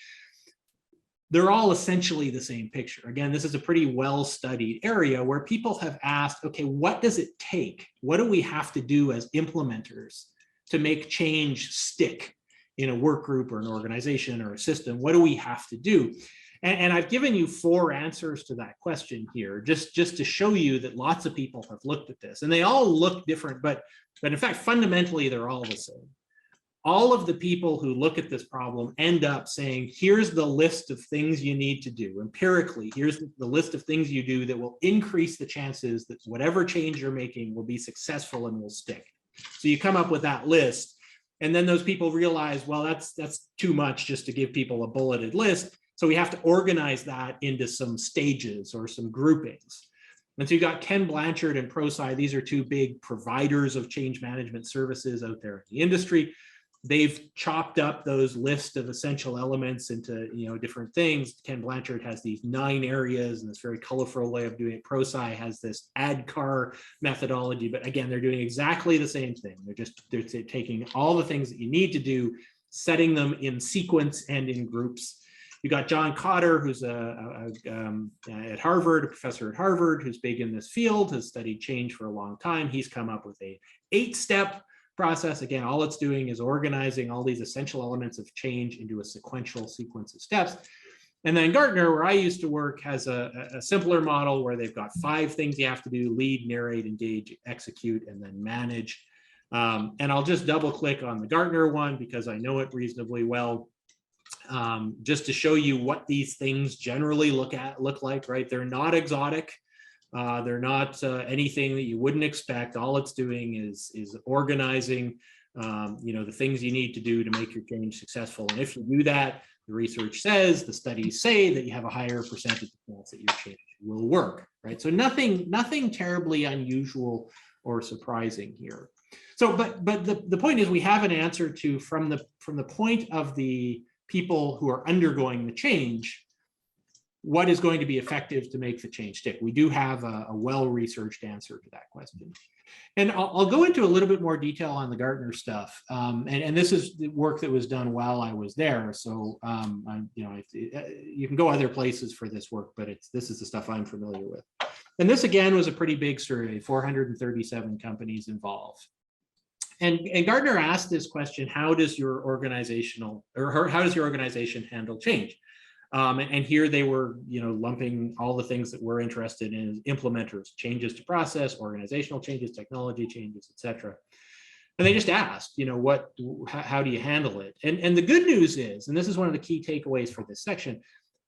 They're all essentially the same picture. Again, this is a pretty well-studied area where people have asked, okay, what does it take? What do we have to do as implementers to make change stick in a work group or an organization or a system? What do we have to do? And I've given you 4 answers to that question here, just to show you that lots of people have looked at this, and they all look different, but in fact, fundamentally, they're all the same. All of the people who look at this problem end up saying, here's the list of things you need to do. Empirically, here's the list of things you do that will increase the chances that whatever change you're making will be successful and will stick. So you come up with that list, and then those people realize, well, that's too much just to give people a bulleted list. So we have to organize that into some stages or some groupings. And so you got Ken Blanchard and ProSci. These are 2 big providers of change management services out there in the industry. They've chopped up those lists of essential elements into different things. Ken Blanchard has these 9 areas and this very colorful way of doing it. ProSci has this ADCAR methodology, but again, they're doing exactly the same thing. They're taking all the things that you need to do, setting them in sequence and in groups. You got John Cotter, who's at Harvard, a professor at Harvard, who's big in this field, has studied change for a long time. He's come up with a 8-step process. Again, all it's doing is organizing all these essential elements of change into a sequential sequence of steps. And then Gartner, where I used to work, has a simpler model where they've got 5 things you have to do: lead, narrate, engage, execute, and then manage. And I'll just double click on the Gartner one because I know it reasonably well, just to show you what these things generally look like, right? They're not exotic. They're not anything that you wouldn't expect. All it's doing is organizing, the things you need to do to make your change successful. And if you do that, the research says, the studies say that you have a higher percentage of chance that your change will work, right? So nothing terribly unusual or surprising here. So, but the point is, we have an answer to from the point of the people who are undergoing the change, what is going to be effective to make the change stick? We do have a well-researched answer to that question. And I'll go into a little bit more detail on the Gartner stuff. And this is the work that was done while I was there. So, you can go other places for this work, but this is the stuff I'm familiar with. And this, again, was a pretty big survey, 437 companies involved. And Gartner asked this question: how does your organization handle change? And here they were, lumping all the things that we're interested in: implementers, changes to process, organizational changes, technology changes, etc. And they just asked, how do you handle it? And the good news is, and this is one of the key takeaways for this section,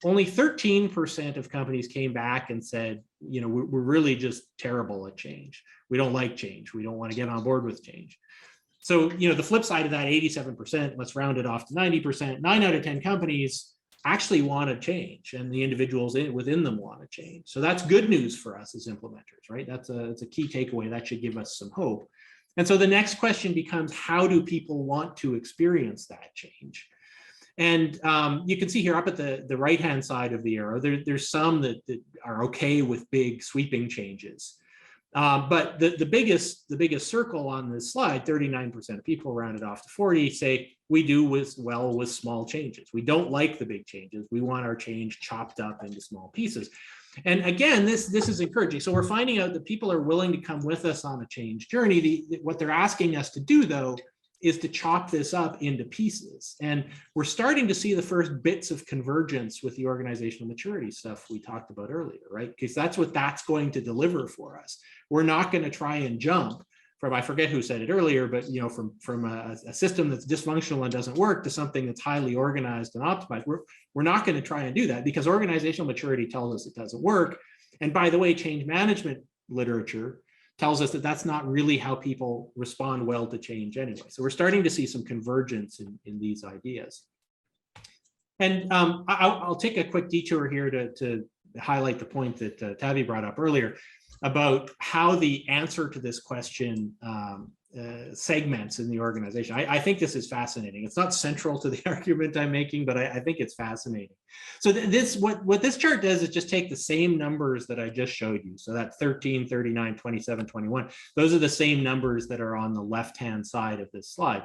only 13% of companies came back and said, you know, we're really just terrible at change. We don't like change. We don't want to get on board with change. So, you know, the flip side of that 87%, let's round it off to 90%, 9 out of 10 companies actually want to change, and the individuals within them want to change. So that's good news for us as implementers, right? That's a key takeaway. That should give us some hope. And so the next question becomes, how do people want to experience that change? And you can see here up at the right-hand side of the arrow, there's some that are okay with big sweeping changes. But the biggest circle on this slide, 39% of people rounded off to 40 say we do well with small changes. We don't like the big changes. We want our change chopped up into small pieces. And again, this is encouraging. So we're finding out that people are willing to come with us on a change journey. What they're asking us to do, though, is to chop this up into pieces. And we're starting to see the first bits of convergence with the organizational maturity stuff we talked about earlier, right? Because that's what that's going to deliver for us. We're not going to try and jump from, I forget who said it earlier, but you know, from a system that's dysfunctional and doesn't work to something that's highly organized and optimized. We're not going to try and do that because organizational maturity tells us it doesn't work. And by the way, change management literature tells us that that's not really how people respond well to change anyway. So we're starting to see some convergence in these ideas. And I'll take a quick detour here to highlight the point that Tavi brought up earlier about how the answer to this question segments in the organization. I think this is fascinating. It's not central to the argument I'm making, but I think it's fascinating. So what this chart does is just take the same numbers that I just showed you. So that 13, 39, 27, 21, those are the same numbers that are on the left-hand side of this slide.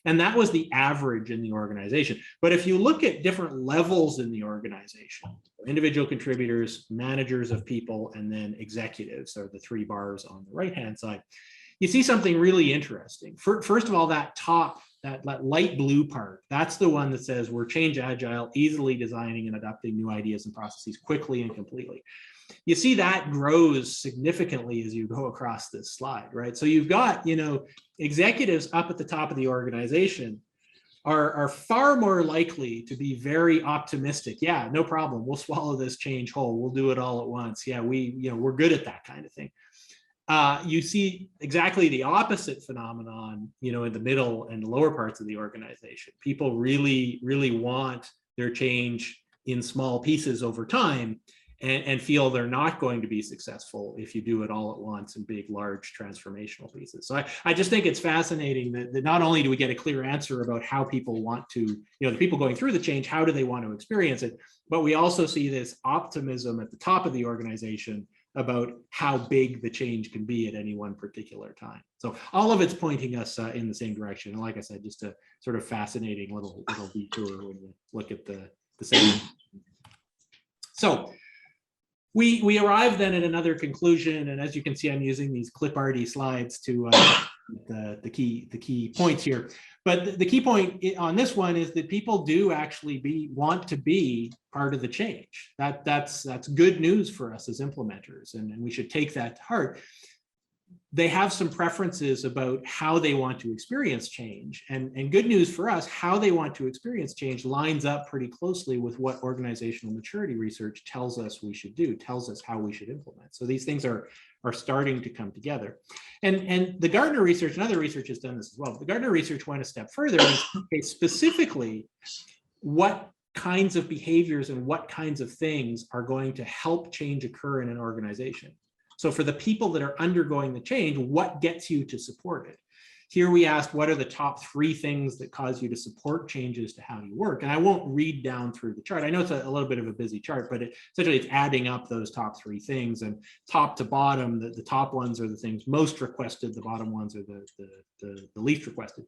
And that was the average in the organization. But if you look at different levels in the organization, individual contributors, managers of people, and then executives are the 3 bars on the right-hand side, you see something really interesting. First of all, that light blue part, that's the one that says we're change agile, easily designing and adopting new ideas and processes quickly and completely. You see that grows significantly as you go across this slide, right? So you've got, you know, executives up at the top of the organization are far more likely to be very optimistic. Yeah, no problem. We'll swallow this change whole. We'll do it all at once. Yeah, we're good at that kind of thing. You see exactly the opposite phenomenon, you know, in the middle and the lower parts of the organization. People really, really want their change in small pieces over time and feel they're not going to be successful if you do it all at once in big, large transformational pieces. So I just think it's fascinating that not only do we get a clear answer about how people want to, you know, the people going through the change, how do they want to experience it, but we also see this optimism at the top of the organization about how big the change can be at any one particular time. So all of it's pointing us in the same direction. And like I said, just a sort of fascinating little detour when you look at the same. So we arrived then at another conclusion, and as you can see, I'm using these clip-arty slides to the key points here. But the key point on this one is that people do actually want to be part of the change. That's good news for us as implementers, and we should take that to heart. They have some preferences about how they want to experience change, and good news for us, how they want to experience change lines up pretty closely with what organizational maturity research tells us we should do, tells us how we should implement. So these things are starting to come together. And the Gartner research and other research has done this as well. The Gartner research went a step further and okay, specifically what kinds of behaviors and what kinds of things are going to help change occur in an organization. So for the people that are undergoing the change, what gets you to support it? Here we asked, what are the top 3 things that cause you to support changes to how you work? And I won't read down through the chart. I know it's a little bit of a busy chart, but essentially it's adding up those top 3 things, and top to bottom, the top ones are the things most requested, the bottom ones are the least requested.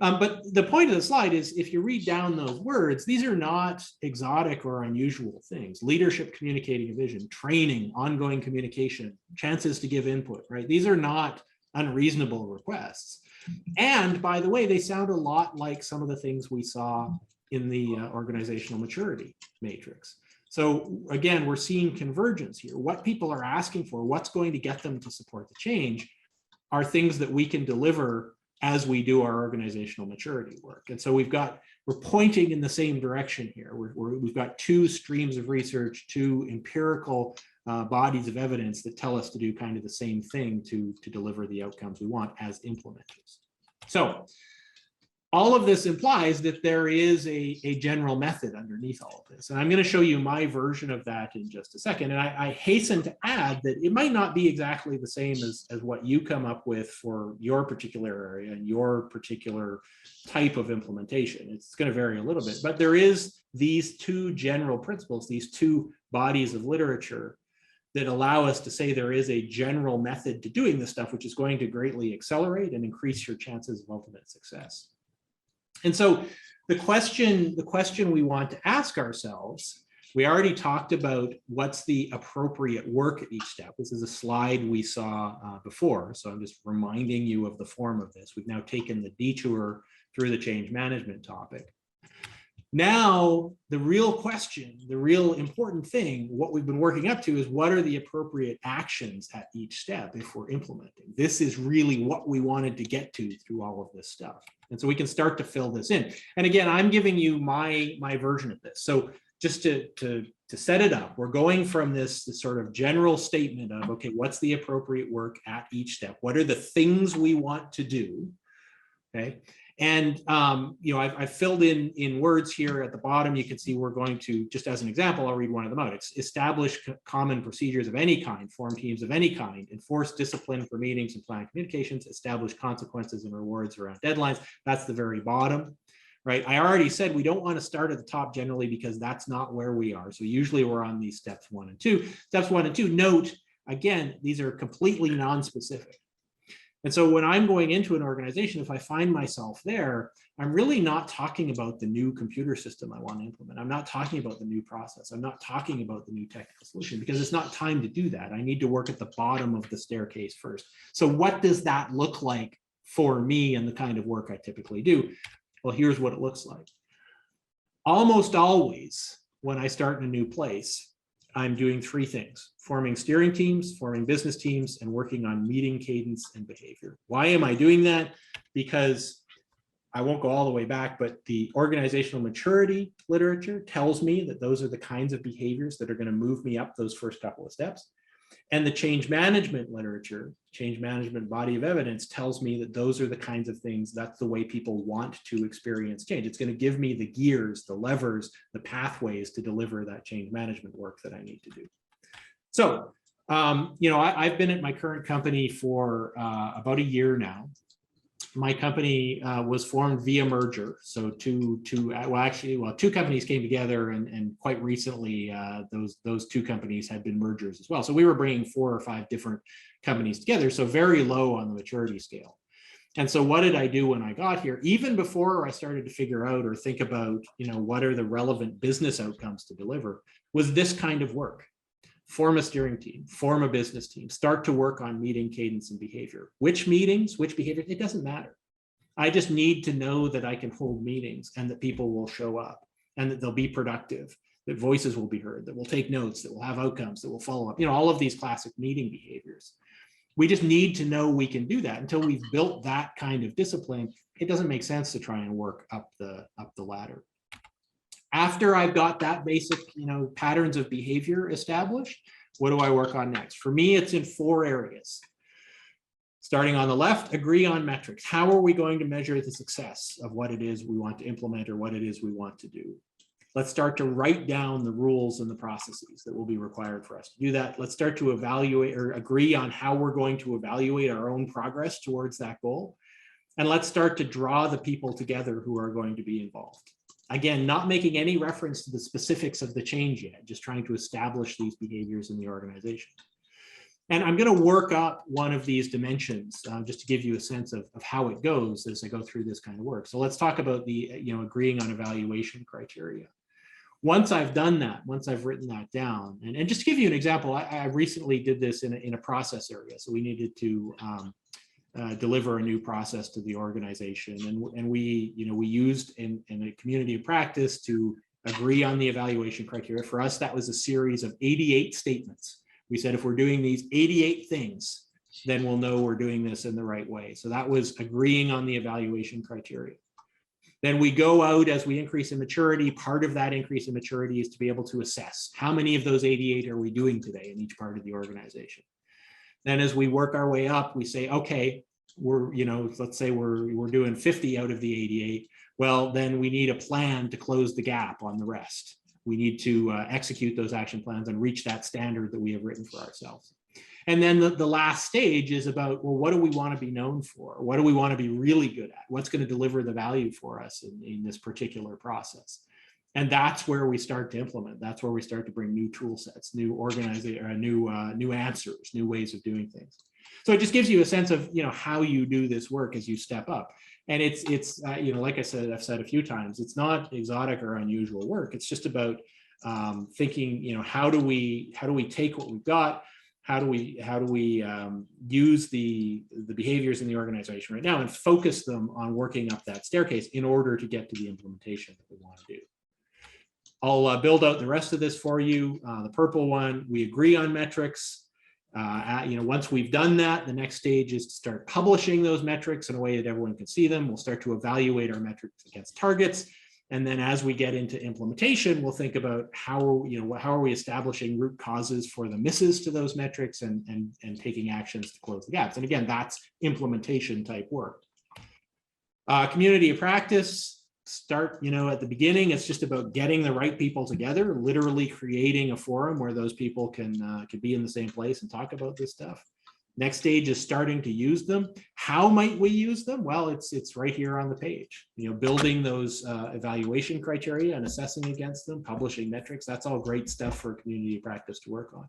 But the point of the slide is, if you read down those words, these are not exotic or unusual things. Leadership communicating a vision, training, ongoing communication, chances to give input, right? These are not unreasonable requests. And by the way, they sound a lot like some of the things we saw in the organizational maturity matrix. So again, we're seeing convergence here. What people are asking for, what's going to get them to support the change, are things that we can deliver as we do our organizational maturity work. And so we're pointing in the same direction here. We've got two streams of research, two empirical bodies of evidence that tell us to do kind of the same thing to deliver the outcomes we want as implementers. So all of this implies that there is a general method underneath all of this. And I'm going to show you my version of that in just a second. And I hasten to add that it might not be exactly the same as what you come up with for your particular area and your particular type of implementation. It's going to vary a little bit, but there is these two general principles, these two bodies of literature that allow us to say there is a general method to doing this stuff, which is going to greatly accelerate and increase your chances of ultimate success. And so the question we want to ask ourselves, we already talked about what's the appropriate work at each step. This is a slide we saw before, so I'm just reminding you of the form of this. We've now taken the detour through the change management topic. Now, the real question, the real important thing, what we've been working up to is what are the appropriate actions at each step if we're implementing? This is really what we wanted to get to through all of this stuff. And so we can start to fill this in. And again, I'm giving you my version of this. So just to set it up, we're going from this sort of general statement of, okay, what's the appropriate work at each step? What are the things we want to do? Okay. And, I filled in words here at the bottom. You can see we're going to, just as an example, I'll read one of them out. It's establish common procedures of any kind, form teams of any kind, enforce discipline for meetings and plan communications, establish consequences and rewards around deadlines. That's the very bottom, right? I already said we don't want to start at the top generally because that's not where we are. So usually we're on these steps 1 and 2. Steps 1 and 2, note, again, these are completely non-specific. And so when I'm going into an organization, if I find myself there, I'm really not talking about the new computer system I want to implement. I'm not talking about the new process. I'm not talking about the new technical solution because it's not time to do that. I need to work at the bottom of the staircase first. So what does that look like for me and the kind of work I typically do? Well, here's what it looks like. Almost always when I start in a new place, I'm doing 3 things: forming steering teams, forming business teams, and working on meeting cadence and behavior. Why am I doing that? Because I won't go all the way back, but the organizational maturity literature tells me that those are the kinds of behaviors that are going to move me up those first couple of steps. And the change management literature, change management body of evidence, tells me that those are the kinds of things, that's the way people want to experience change. It's going to give me the gears, the levers, the pathways to deliver that change management work that I need to do. So, I've been at my current company for about a year now. My company was formed via merger. So two companies came together, and quite recently those 2 companies had been mergers as well. So we were bringing 4 or 5 different companies together. So very low on the maturity scale. And so what did I do when I got here? Even before I started to figure out or think about, what are the relevant business outcomes to deliver, was this kind of work. Form a steering team, form a business team, start to work on meeting cadence and behavior. Which meetings, which behavior, it doesn't matter. I just need to know that I can hold meetings and that people will show up and that they'll be productive, that voices will be heard, that we'll take notes, that we'll have outcomes, that we'll follow up, all of these classic meeting behaviors. We just need to know we can do that. Until we've built that kind of discipline, it doesn't make sense to try and work up the ladder. After I've got that basic, patterns of behavior established, what do I work on next? For me, it's in 4 areas. Starting on the left, agree on metrics. How are we going to measure the success of what it is we want to implement or what it is we want to do? Let's start to write down the rules and the processes that will be required for us to do that. Let's start to evaluate or agree on how we're going to evaluate our own progress towards that goal. And let's start to draw the people together who are going to be involved. Again, not making any reference to the specifics of the change yet, just trying to establish these behaviors in the organization. And I'm going to work up one of these dimensions just to give you a sense of how it goes as I go through this kind of work. So let's talk about the agreeing on evaluation criteria. Once I've done that, once I've written that down, and just to give you an example, I recently did this in a process area. So we needed to deliver a new process to the organization, and we used in a community of practice to agree on the evaluation criteria. For us, that was a series of 88 statements. We said, if we're doing these 88 things, then we'll know we're doing this in the right way. So that was agreeing on the evaluation criteria. Then we go out as we increase in maturity. Part of that increase in maturity is to be able to assess how many of those 88 are we doing today in each part of the organization. Then as we work our way up, we say, okay, we're, let's say we're doing 50 out of the 88. Well, then we need a plan to close the gap on the rest. We need to execute those action plans and reach that standard that we have written for ourselves. And then the last stage is about, well, what do we want to be known for? What do we want to be really good at? What's going to deliver the value for us in this particular process? And that's where we start to implement. That's where we start to bring new tool sets, new organization, new answers, new ways of doing things. So it just gives you a sense of, how you do this work as you step up. And it's like I said, I've said a few times, it's not exotic or unusual work. It's just about thinking, how do we take what we've got? How do we use the behaviors in the organization right now and focus them on working up that staircase in order to get to the implementation that we want to do? I'll build out the rest of this for you. The purple one, we agree on metrics. Once we've done that, the next stage is to start publishing those metrics in a way that everyone can see them. We'll start to evaluate our metrics against targets. And then as we get into implementation, we'll think about how are we establishing root causes for the misses to those metrics and taking actions to close the gaps. And again, that's implementation type work. Community of practice, start, at the beginning, it's just about getting the right people together, literally creating a forum where those people can be in the same place and talk about this stuff. Next stage is starting to use them. How might we use them? Well, it's right here on the page. Building those evaluation criteria and assessing against them, publishing metrics. That's all great stuff for community practice to work on.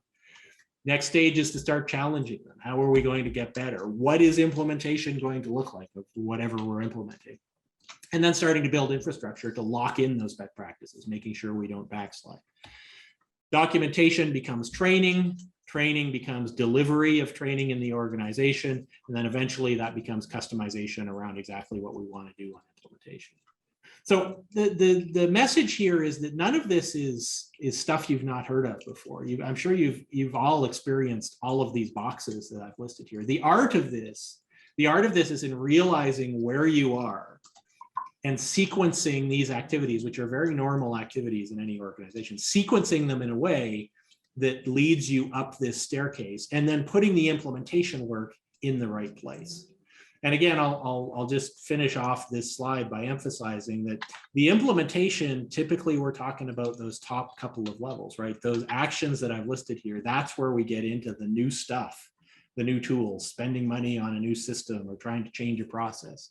Next stage is to start challenging them. How are we going to get better? What is implementation going to look like of whatever we're implementing? And then starting to build infrastructure to lock in those best practices, making sure we don't backslide. Documentation becomes training. Training becomes delivery of training in the organization, and then eventually that becomes customization around exactly what we want to do on implementation. So the message here is that none of this is stuff you've not heard of before. I'm sure you've all experienced all of these boxes that I've listed here. The art of this is in realizing where you are and sequencing these activities, which are very normal activities in any organization, sequencing them in a way that leads you up this staircase, and then putting the implementation work in the right place. And again, I'll just finish off this slide by emphasizing that the implementation, typically we're talking about those top couple of levels, right? Those actions that I've listed here, that's where we get into the new stuff, the new tools, spending money on a new system or trying to change a process.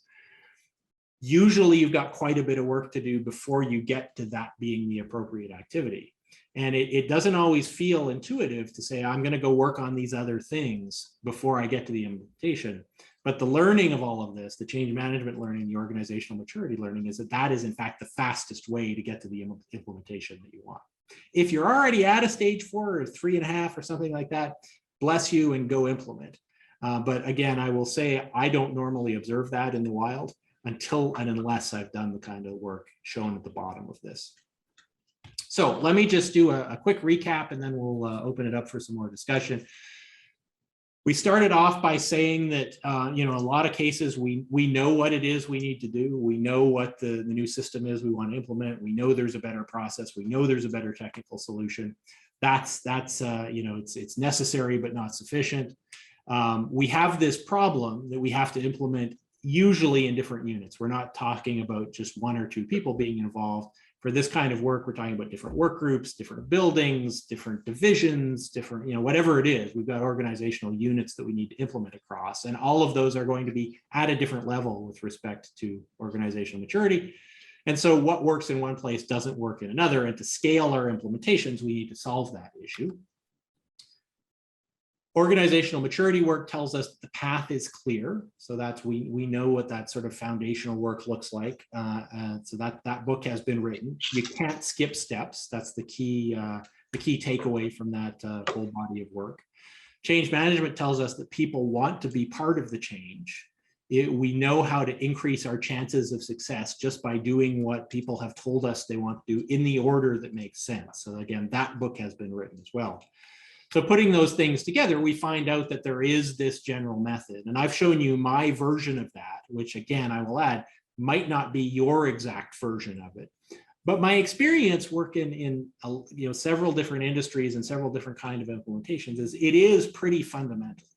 Usually you've got quite a bit of work to do before you get to that being the appropriate activity. And it doesn't always feel intuitive to say, I'm going to go work on these other things before I get to the implementation. But the learning of all of this, the change management learning, the organizational maturity learning, is that is in fact the fastest way to get to the implementation that you want. If you're already at a stage 4 or 3.5 or something like that, bless you and go implement. But again, I will say I don't normally observe that in the wild until and unless I've done the kind of work shown at the bottom of this. So let me just do a quick recap and then we'll open it up for some more discussion. We started off by saying that, in a lot of cases, we know what it is we need to do. We know what the new system is we want to implement. We know there's a better process. We know there's a better technical solution. That's it's necessary, but not sufficient. We have this problem that we have to implement usually in different units. We're not talking about just 1 or 2 people being involved. For this kind of work, we're talking about different work groups, different buildings, different divisions, different, whatever it is. We've got organizational units that we need to implement across, and all of those are going to be at a different level with respect to organizational maturity. And so what works in one place doesn't work in another, and to scale our implementations, we need to solve that issue. Organizational maturity work tells us that the path is clear. So that's, we know what that sort of foundational work looks like. So that book has been written. You can't skip steps. That's the key takeaway from that whole body of work. Change management tells us that people want to be part of the change. We know how to increase our chances of success just by doing what people have told us they want to do in the order that makes sense. So again, that book has been written as well. So putting those things together, we find out that there is this general method. And I've shown you my version of that, which again, I will add, might not be your exact version of it. But my experience working in several different industries and several different kind of implementations is it is pretty fundamental.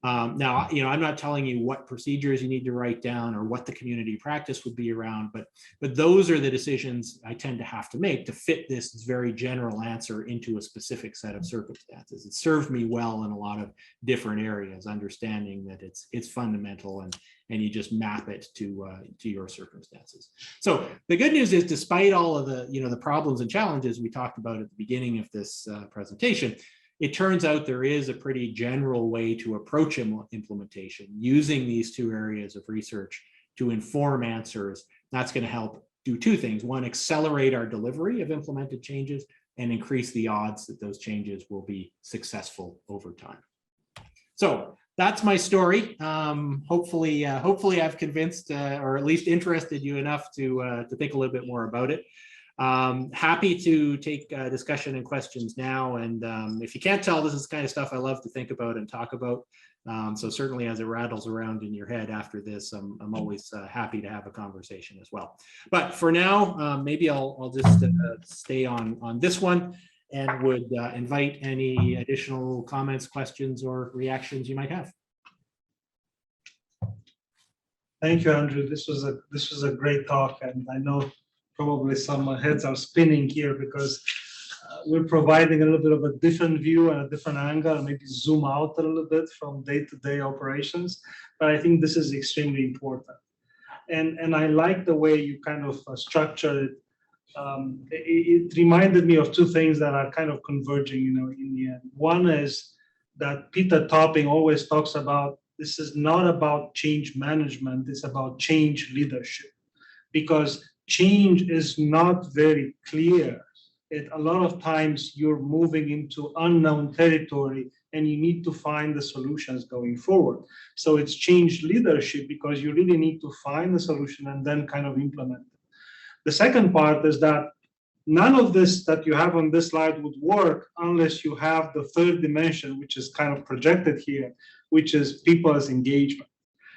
Now, I'm not telling you what procedures you need to write down or what the community practice would be around, but those are the decisions I tend to have to make to fit this very general answer into a specific set of circumstances. It served me well in a lot of different areas, understanding that it's fundamental and you just map it to your circumstances. So the good news is, despite all of the problems and challenges we talked about at the beginning of this presentation, it turns out there is a pretty general way to approach implementation using these two areas of research to inform answers. That's going to help do two things. One, accelerate our delivery of implemented changes and increase the odds that those changes will be successful over time. So that's my story. Hopefully I've convinced or at least interested you enough to think a little bit more about it. Happy to take discussion and questions now. And if you can't tell, this is the kind of stuff I love to think about and talk about. So certainly as it rattles around in your head after this, I'm always happy to have a conversation as well. But for now, maybe I'll just stay on this one and would invite any additional comments, questions, or reactions you might have. Thank you, Andrew. This was a great talk, and I know probably some heads are spinning here because we're providing a little bit of a different view and a different angle, and maybe zoom out a little bit from day-to-day operations. But I think this is extremely important. And I like the way you kind of structured it. It reminded me of two things that are kind of converging, in the end. One is that Peter Topping always talks about, this is not about change management, it's about change leadership. Because change is not very clear. A lot of times you're moving into unknown territory and you need to find the solutions going forward. So it's change leadership because you really need to find the solution and then kind of implement it. The second part is that none of this that you have on this slide would work unless you have the third dimension, which is kind of projected here, which is people's engagement.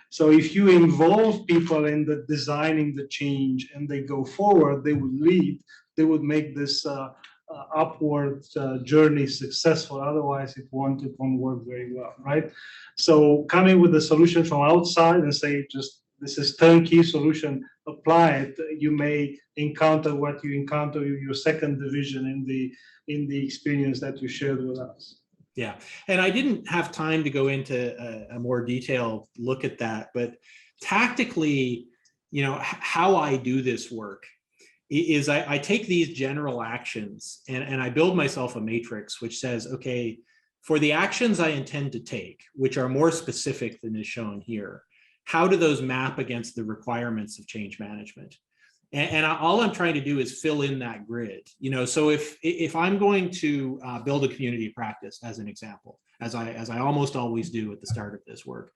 So if you involve people in the designing the change and they go forward, they would lead, they would make this upward journey successful. Otherwise, it won't work very well, right? So coming with a solution from outside and say, just this is turnkey solution, apply it, you may encounter what you encounter your second division in the experience that you shared with us. Yeah, and I didn't have time to go into a more detailed look at that, but tactically, how I do this work is I take these general actions and I build myself a matrix which says, okay, for the actions I intend to take, which are more specific than is shown here, how do those map against the requirements of change management? And all I'm trying to do is fill in that grid. So if I'm going to build a community practice, as an example, as I almost always do at the start of this work,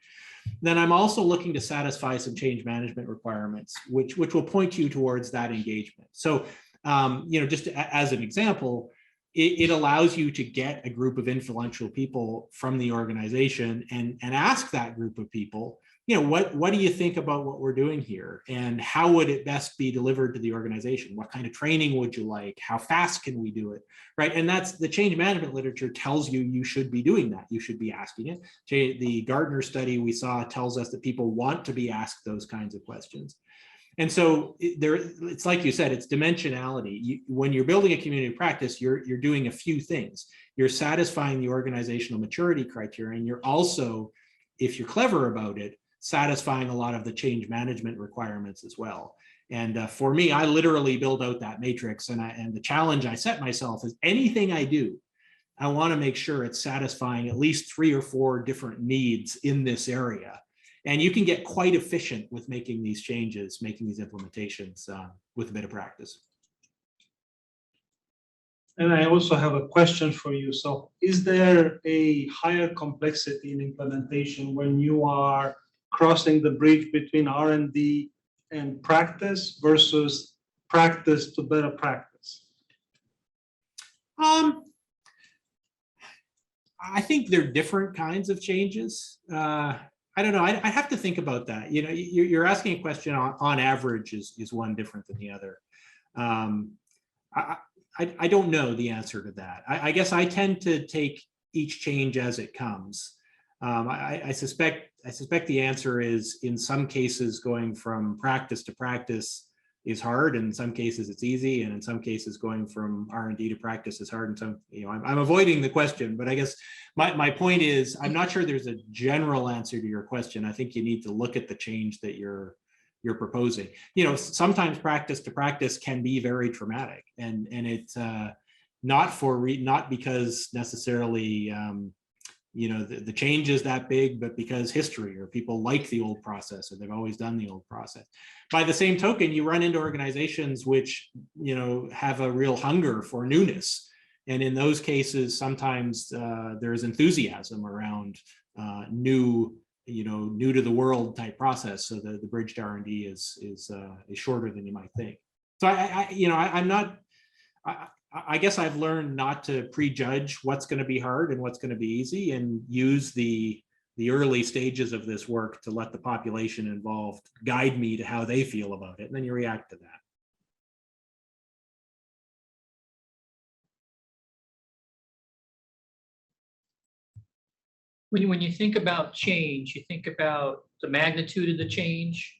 then I'm also looking to satisfy some change management requirements, which will point you towards that engagement. So, just as an example, it allows you to get a group of influential people from the organization and ask that group of people, what do you think about what we're doing here? And how would it best be delivered to the organization? What kind of training would you like? How fast can we do it? Right. And that's the change management literature tells you should be doing that. You should be asking it. The Gartner study we saw tells us that people want to be asked those kinds of questions. And so it's like you said, it's dimensionality. When you're building a community practice, you're doing a few things. You're satisfying the organizational maturity criteria, and you're also, if you're clever about it, satisfying a lot of the change management requirements as well. And for me, I literally build out that matrix, and the challenge I set myself is anything I do, I want to make sure it's satisfying at least 3 or 4 different needs in this area. And you can get quite efficient with making these changes, making these implementations with a bit of practice. And I also have a question for you. So is there a higher complexity in implementation when you are crossing the bridge between R&D and practice versus practice to better practice? I think they're different kinds of changes. I don't know. I have to think about that. You know, you're asking a question on average is one different than the other. I don't know the answer to that. I guess I tend to take each change as it comes. I suspect the answer is, in some cases, going from practice to practice is hard. In some cases it's easy, and in some cases going from R&D to practice is hard. And some, you know, I'm avoiding the question, but I guess my point is, I'm not sure there's a general answer to your question. I think you need to look at the change that you're proposing. You know, sometimes practice to practice can be very traumatic, and it's not because necessarily you know, the change is that big, but because history, or people like the old process, or they've always done the old process. By the same token, you run into organizations which, you know, have a real hunger for newness. And in those cases, sometimes there's enthusiasm around new to the world type process. So the bridge to R&D is shorter than you might think. So I guess I've learned not to prejudge what's going to be hard and what's going to be easy, and use the early stages of this work to let the population involved guide me to how they feel about it, and then you react to that. When you think about change, you think about the magnitude of the change,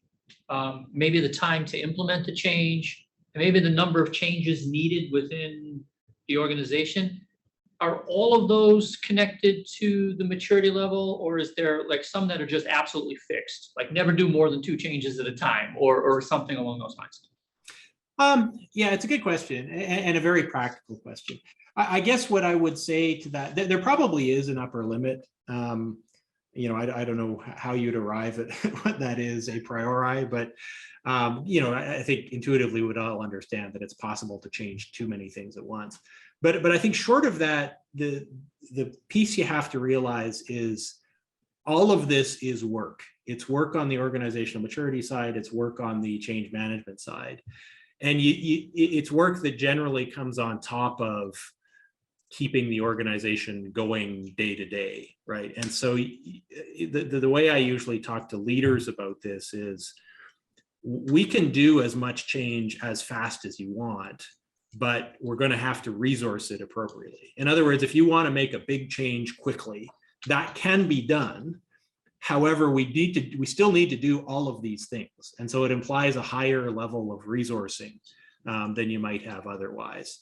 maybe the time to implement the change, and maybe the number of changes needed within the organization. Are all of those connected to the maturity level, or is there like some that are just absolutely fixed, like never do more than 2 changes at a time, or something along those lines? Yeah, it's a good question, and a very practical question. I guess what I would say to that, there probably is an upper limit. You know, I don't know how you'd arrive at what that is a priori, but you know, I think intuitively we'd all understand that it's possible to change too many things at once. But I think short of that, the piece you have to realize is all of this is work. It's work on the organizational maturity side. It's work on the change management side. And it's work that generally comes on top of keeping the organization going day to day, right? And so the way I usually talk to leaders about this is, we can do as much change as fast as you want, but we're going to have to resource it appropriately. In other words, if you want to make a big change quickly, that can be done. However, we still need to do all of these things. And so it implies a higher level of resourcing than you might have otherwise.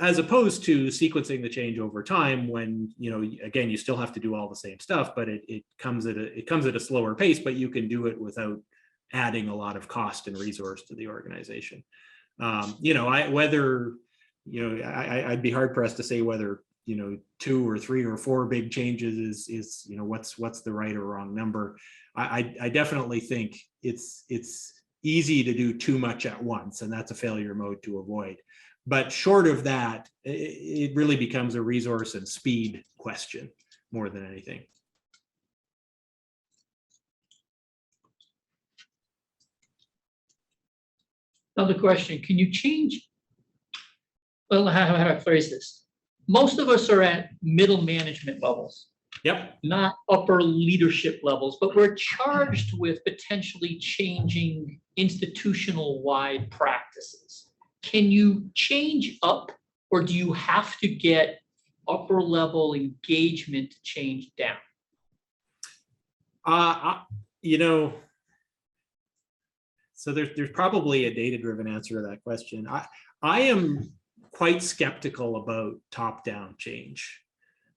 As opposed to sequencing the change over time, when, you know, again, you still have to do all the same stuff, but it comes at a slower pace, but you can do it without adding a lot of cost and resource to the organization. You know, I'd be hard pressed to say whether, you know, 2 or 3 or 4 big changes is you know, what's the right or wrong number. I definitely think it's easy to do too much at once, and that's a failure mode to avoid. But short of that, it really becomes a resource and speed question more than anything. Another question, can you change, well, how do I phrase this? Most of us are at middle management levels. Yep. Not upper leadership levels, but we're charged with potentially changing institutional-wide practices. Can you change up, or do you have to get upper level engagement to change down? You know, so there's probably a data-driven answer to that question. I am quite skeptical about top-down change.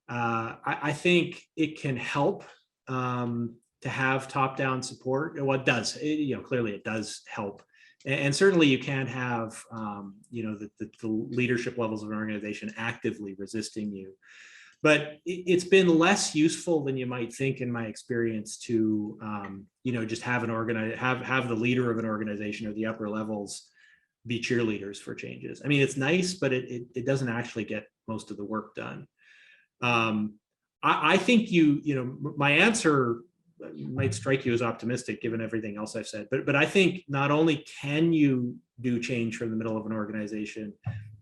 I think it can help to have top-down support. Well, it does. You know, clearly it does help, and certainly you can't have you know, the leadership levels of an organization actively resisting you. But it's been less useful than you might think, in my experience, to you know, just have have the leader of an organization or the upper levels be cheerleaders for changes. I mean, it's nice, but it doesn't actually get most of the work done. I think you know, my answer might strike you as optimistic given everything else I've said, but I think not only can you do change from the middle of an organization,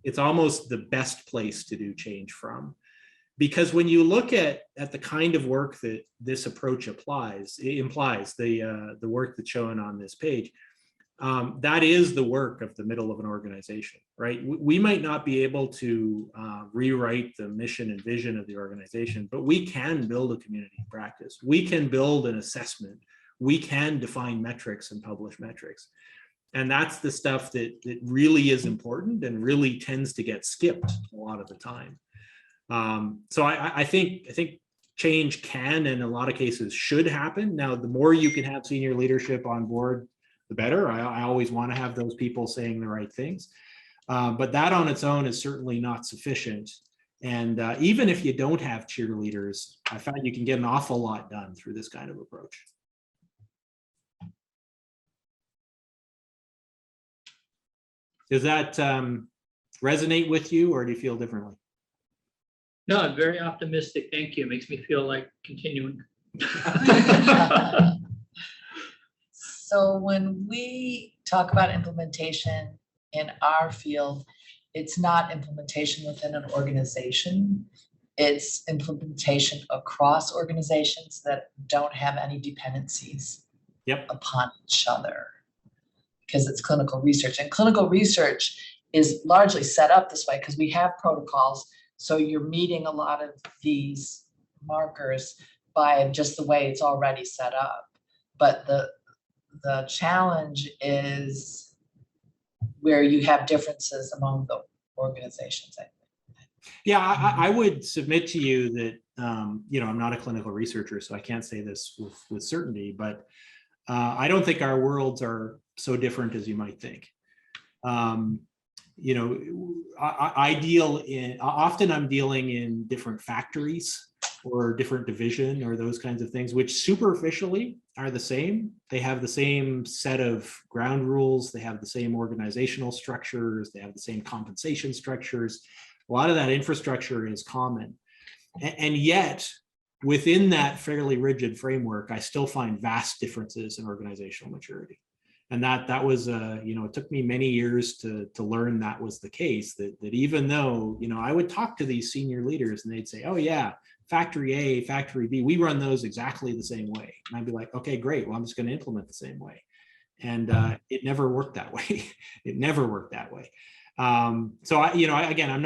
it's almost the best place to do change from. Because when you look at the kind of work that this approach implies, the work that's shown on this page, that is the work of the middle of an organization, right? We might not be able to rewrite the mission and vision of the organization, but we can build a community practice. We can build an assessment. We can define metrics and publish metrics. And that's the stuff that really is important and really tends to get skipped a lot of the time. So I think change can, in a lot of cases, should happen. Now, the more you can have senior leadership on board, the better. I always want to have those people saying the right things. But that on its own is certainly not sufficient. And even if you don't have cheerleaders, I found you can get an awful lot done through this kind of approach. Does that resonate with you, or do you feel differently? No, I'm very optimistic. Thank you. It makes me feel like continuing. So when we talk about implementation in our field, it's not implementation within an organization. It's implementation across organizations that don't have any dependencies upon each other, because it's clinical research. And clinical research is largely set up this way because we have protocols. So you're meeting a lot of these markers by just the way it's already set up. But the challenge is where you have differences among the organizations, I think. Yeah, I would submit to you that, I'm not a clinical researcher, so I can't say this with certainty, but I don't think our worlds are so different as you might think. Often I'm dealing in different factories or different division or those kinds of things, which superficially are the same. They have the same set of ground rules. They have the same organizational structures. They have the same compensation structures. A lot of that infrastructure is common. And yet, within that fairly rigid framework, I still find vast differences in organizational maturity. And that was, it took me many years to learn that was the case, that even though, I would talk to these senior leaders and they'd say, oh yeah, factory A, factory B, we run those exactly the same way. And I'd be like, okay, great. Well, I'm just going to implement the same way. And it never worked that way. It never worked that way. So again,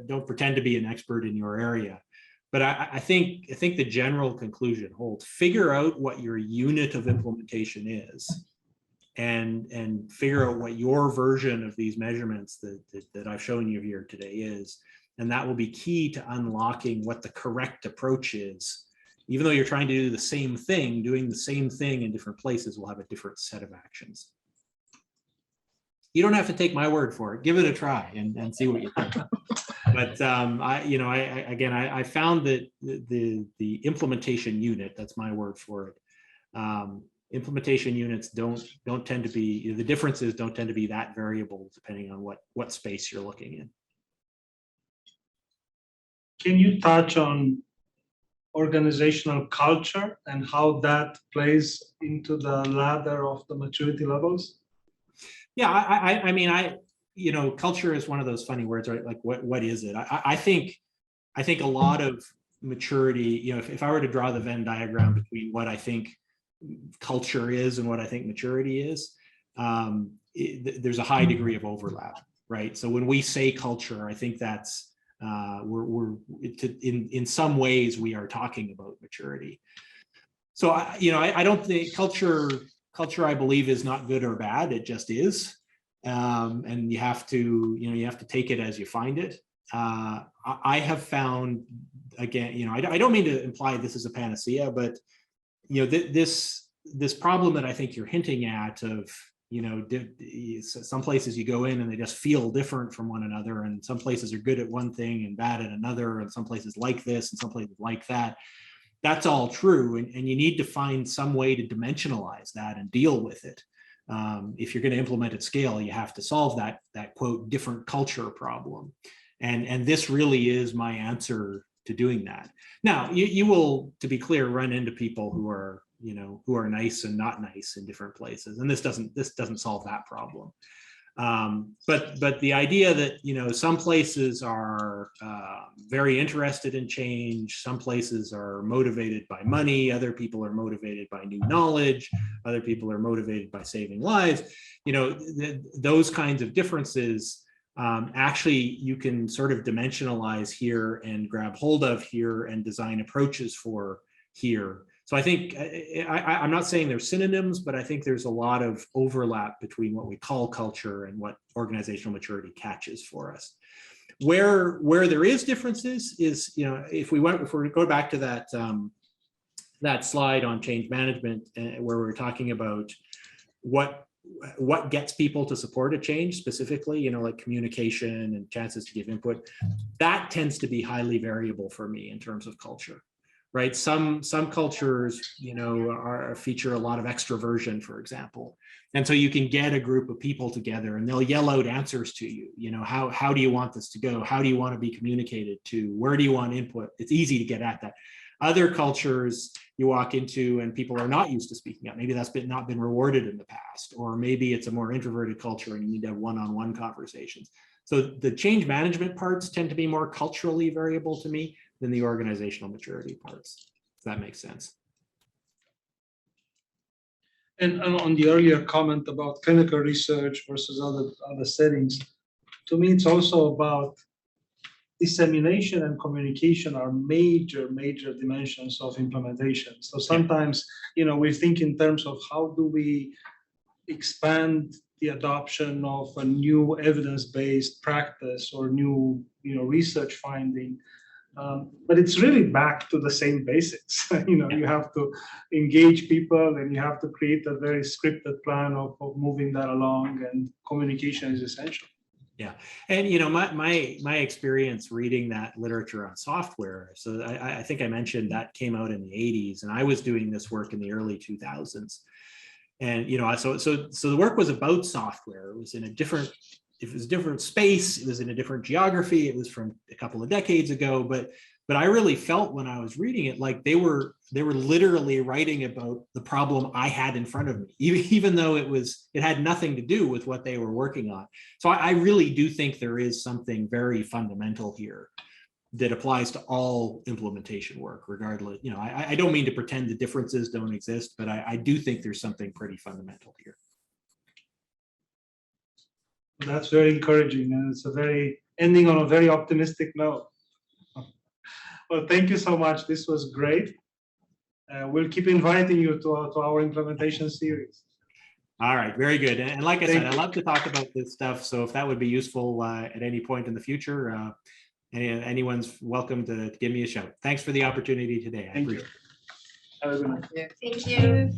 don't pretend to be an expert in your area, but I think the general conclusion holds. Figure out what your unit of implementation is, and figure out what your version of these measurements that I've shown you here today is. And that will be key to unlocking what the correct approach is. Even though you're trying to do the same thing, doing the same thing in different places will have a different set of actions. You don't have to take my word for it. Give it a try and see what you think. But I found that the implementation unit, that's my word for it, implementation units don't tend to be, the differences don't tend to be that variable depending on what space you're looking in. Can you touch on organizational culture and how that plays into the ladder of the maturity levels? Yeah, I mean, culture is one of those funny words, right? Like, what is it? I think a lot of maturity, if I were to draw the Venn diagram between what I think culture is and what I think maturity is, there's a high degree of overlap, right? So when we say culture, I think that's in some ways we are talking about maturity. So I don't think culture I believe is not good or bad. It just is, and you have to take it as you find it. I have found, again, I don't mean to imply this is a panacea, but this problem that I think you're hinting at of, some places you go in and they just feel different from one another, and some places are good at one thing and bad at another, and some places like this and some places like that. That's all true, and you need to find some way to dimensionalize that and deal with it. If you're going to implement at scale, you have to solve that quote different culture problem, and this really is my answer to doing that. Now, you will, to be clear, run into people who are nice and not nice in different places, and this doesn't solve that problem. But the idea that, you know, some places are very interested in change, some places are motivated by money, other people are motivated by new knowledge, other people are motivated by saving lives, you know, those kinds of differences, actually you can sort of dimensionalize here and grab hold of here and design approaches for here. So I think I'm not saying they're synonyms, but I think there's a lot of overlap between what we call culture and what organizational maturity catches for us. Where there is differences is, you know, if we go back to that that slide on change management, where we're talking about what gets people to support a change specifically, you know, like communication and chances to give input, that tends to be highly variable for me in terms of culture. Right, some cultures, you know, feature a lot of extroversion, for example, and so you can get a group of people together and they'll yell out answers to you. You know, how do you want this to go? How do you want to be communicated to? Where do you want input? It's easy to get at that. Other cultures you walk into and people are not used to speaking up. Maybe that's not been rewarded in the past, or maybe it's a more introverted culture and you need to have one-on-one conversations. So the change management parts tend to be more culturally variable to me than the organizational maturity parts, if that makes sense. And on the earlier comment about clinical research versus other settings, to me, it's also about dissemination and communication are major dimensions of implementation. So sometimes, you know, we think in terms of how do we expand the adoption of a new evidence-based practice or new, you know, research finding. But it's really back to the same basics. You know, you have to engage people and you have to create a very scripted plan of moving that along, and communication is essential. Yeah, and you know, my experience reading that literature on software. So I think I mentioned that came out in the 80s, and I was doing this work in the early 2000s. And you know, so the work was about software. It was in a different. It was a different space, it was in a different geography, it was from a couple of decades ago, but I really felt when I was reading it like they were literally writing about the problem I had in front of me, even though it had nothing to do with what they were working on. So I really do think there is something very fundamental here that applies to all implementation work, regardless. You know, I don't mean to pretend the differences don't exist, but I do think there's something pretty fundamental here. That's very encouraging, and it's ending on a very optimistic note. Well, thank you so much. This was great. We'll keep inviting you to our implementation series. All right, very good. And like I said, I love to talk about this stuff. So if that would be useful at any point in the future, anyone's welcome to give me a shout. Thanks for the opportunity today. Thank you. Have a good night. Thank you.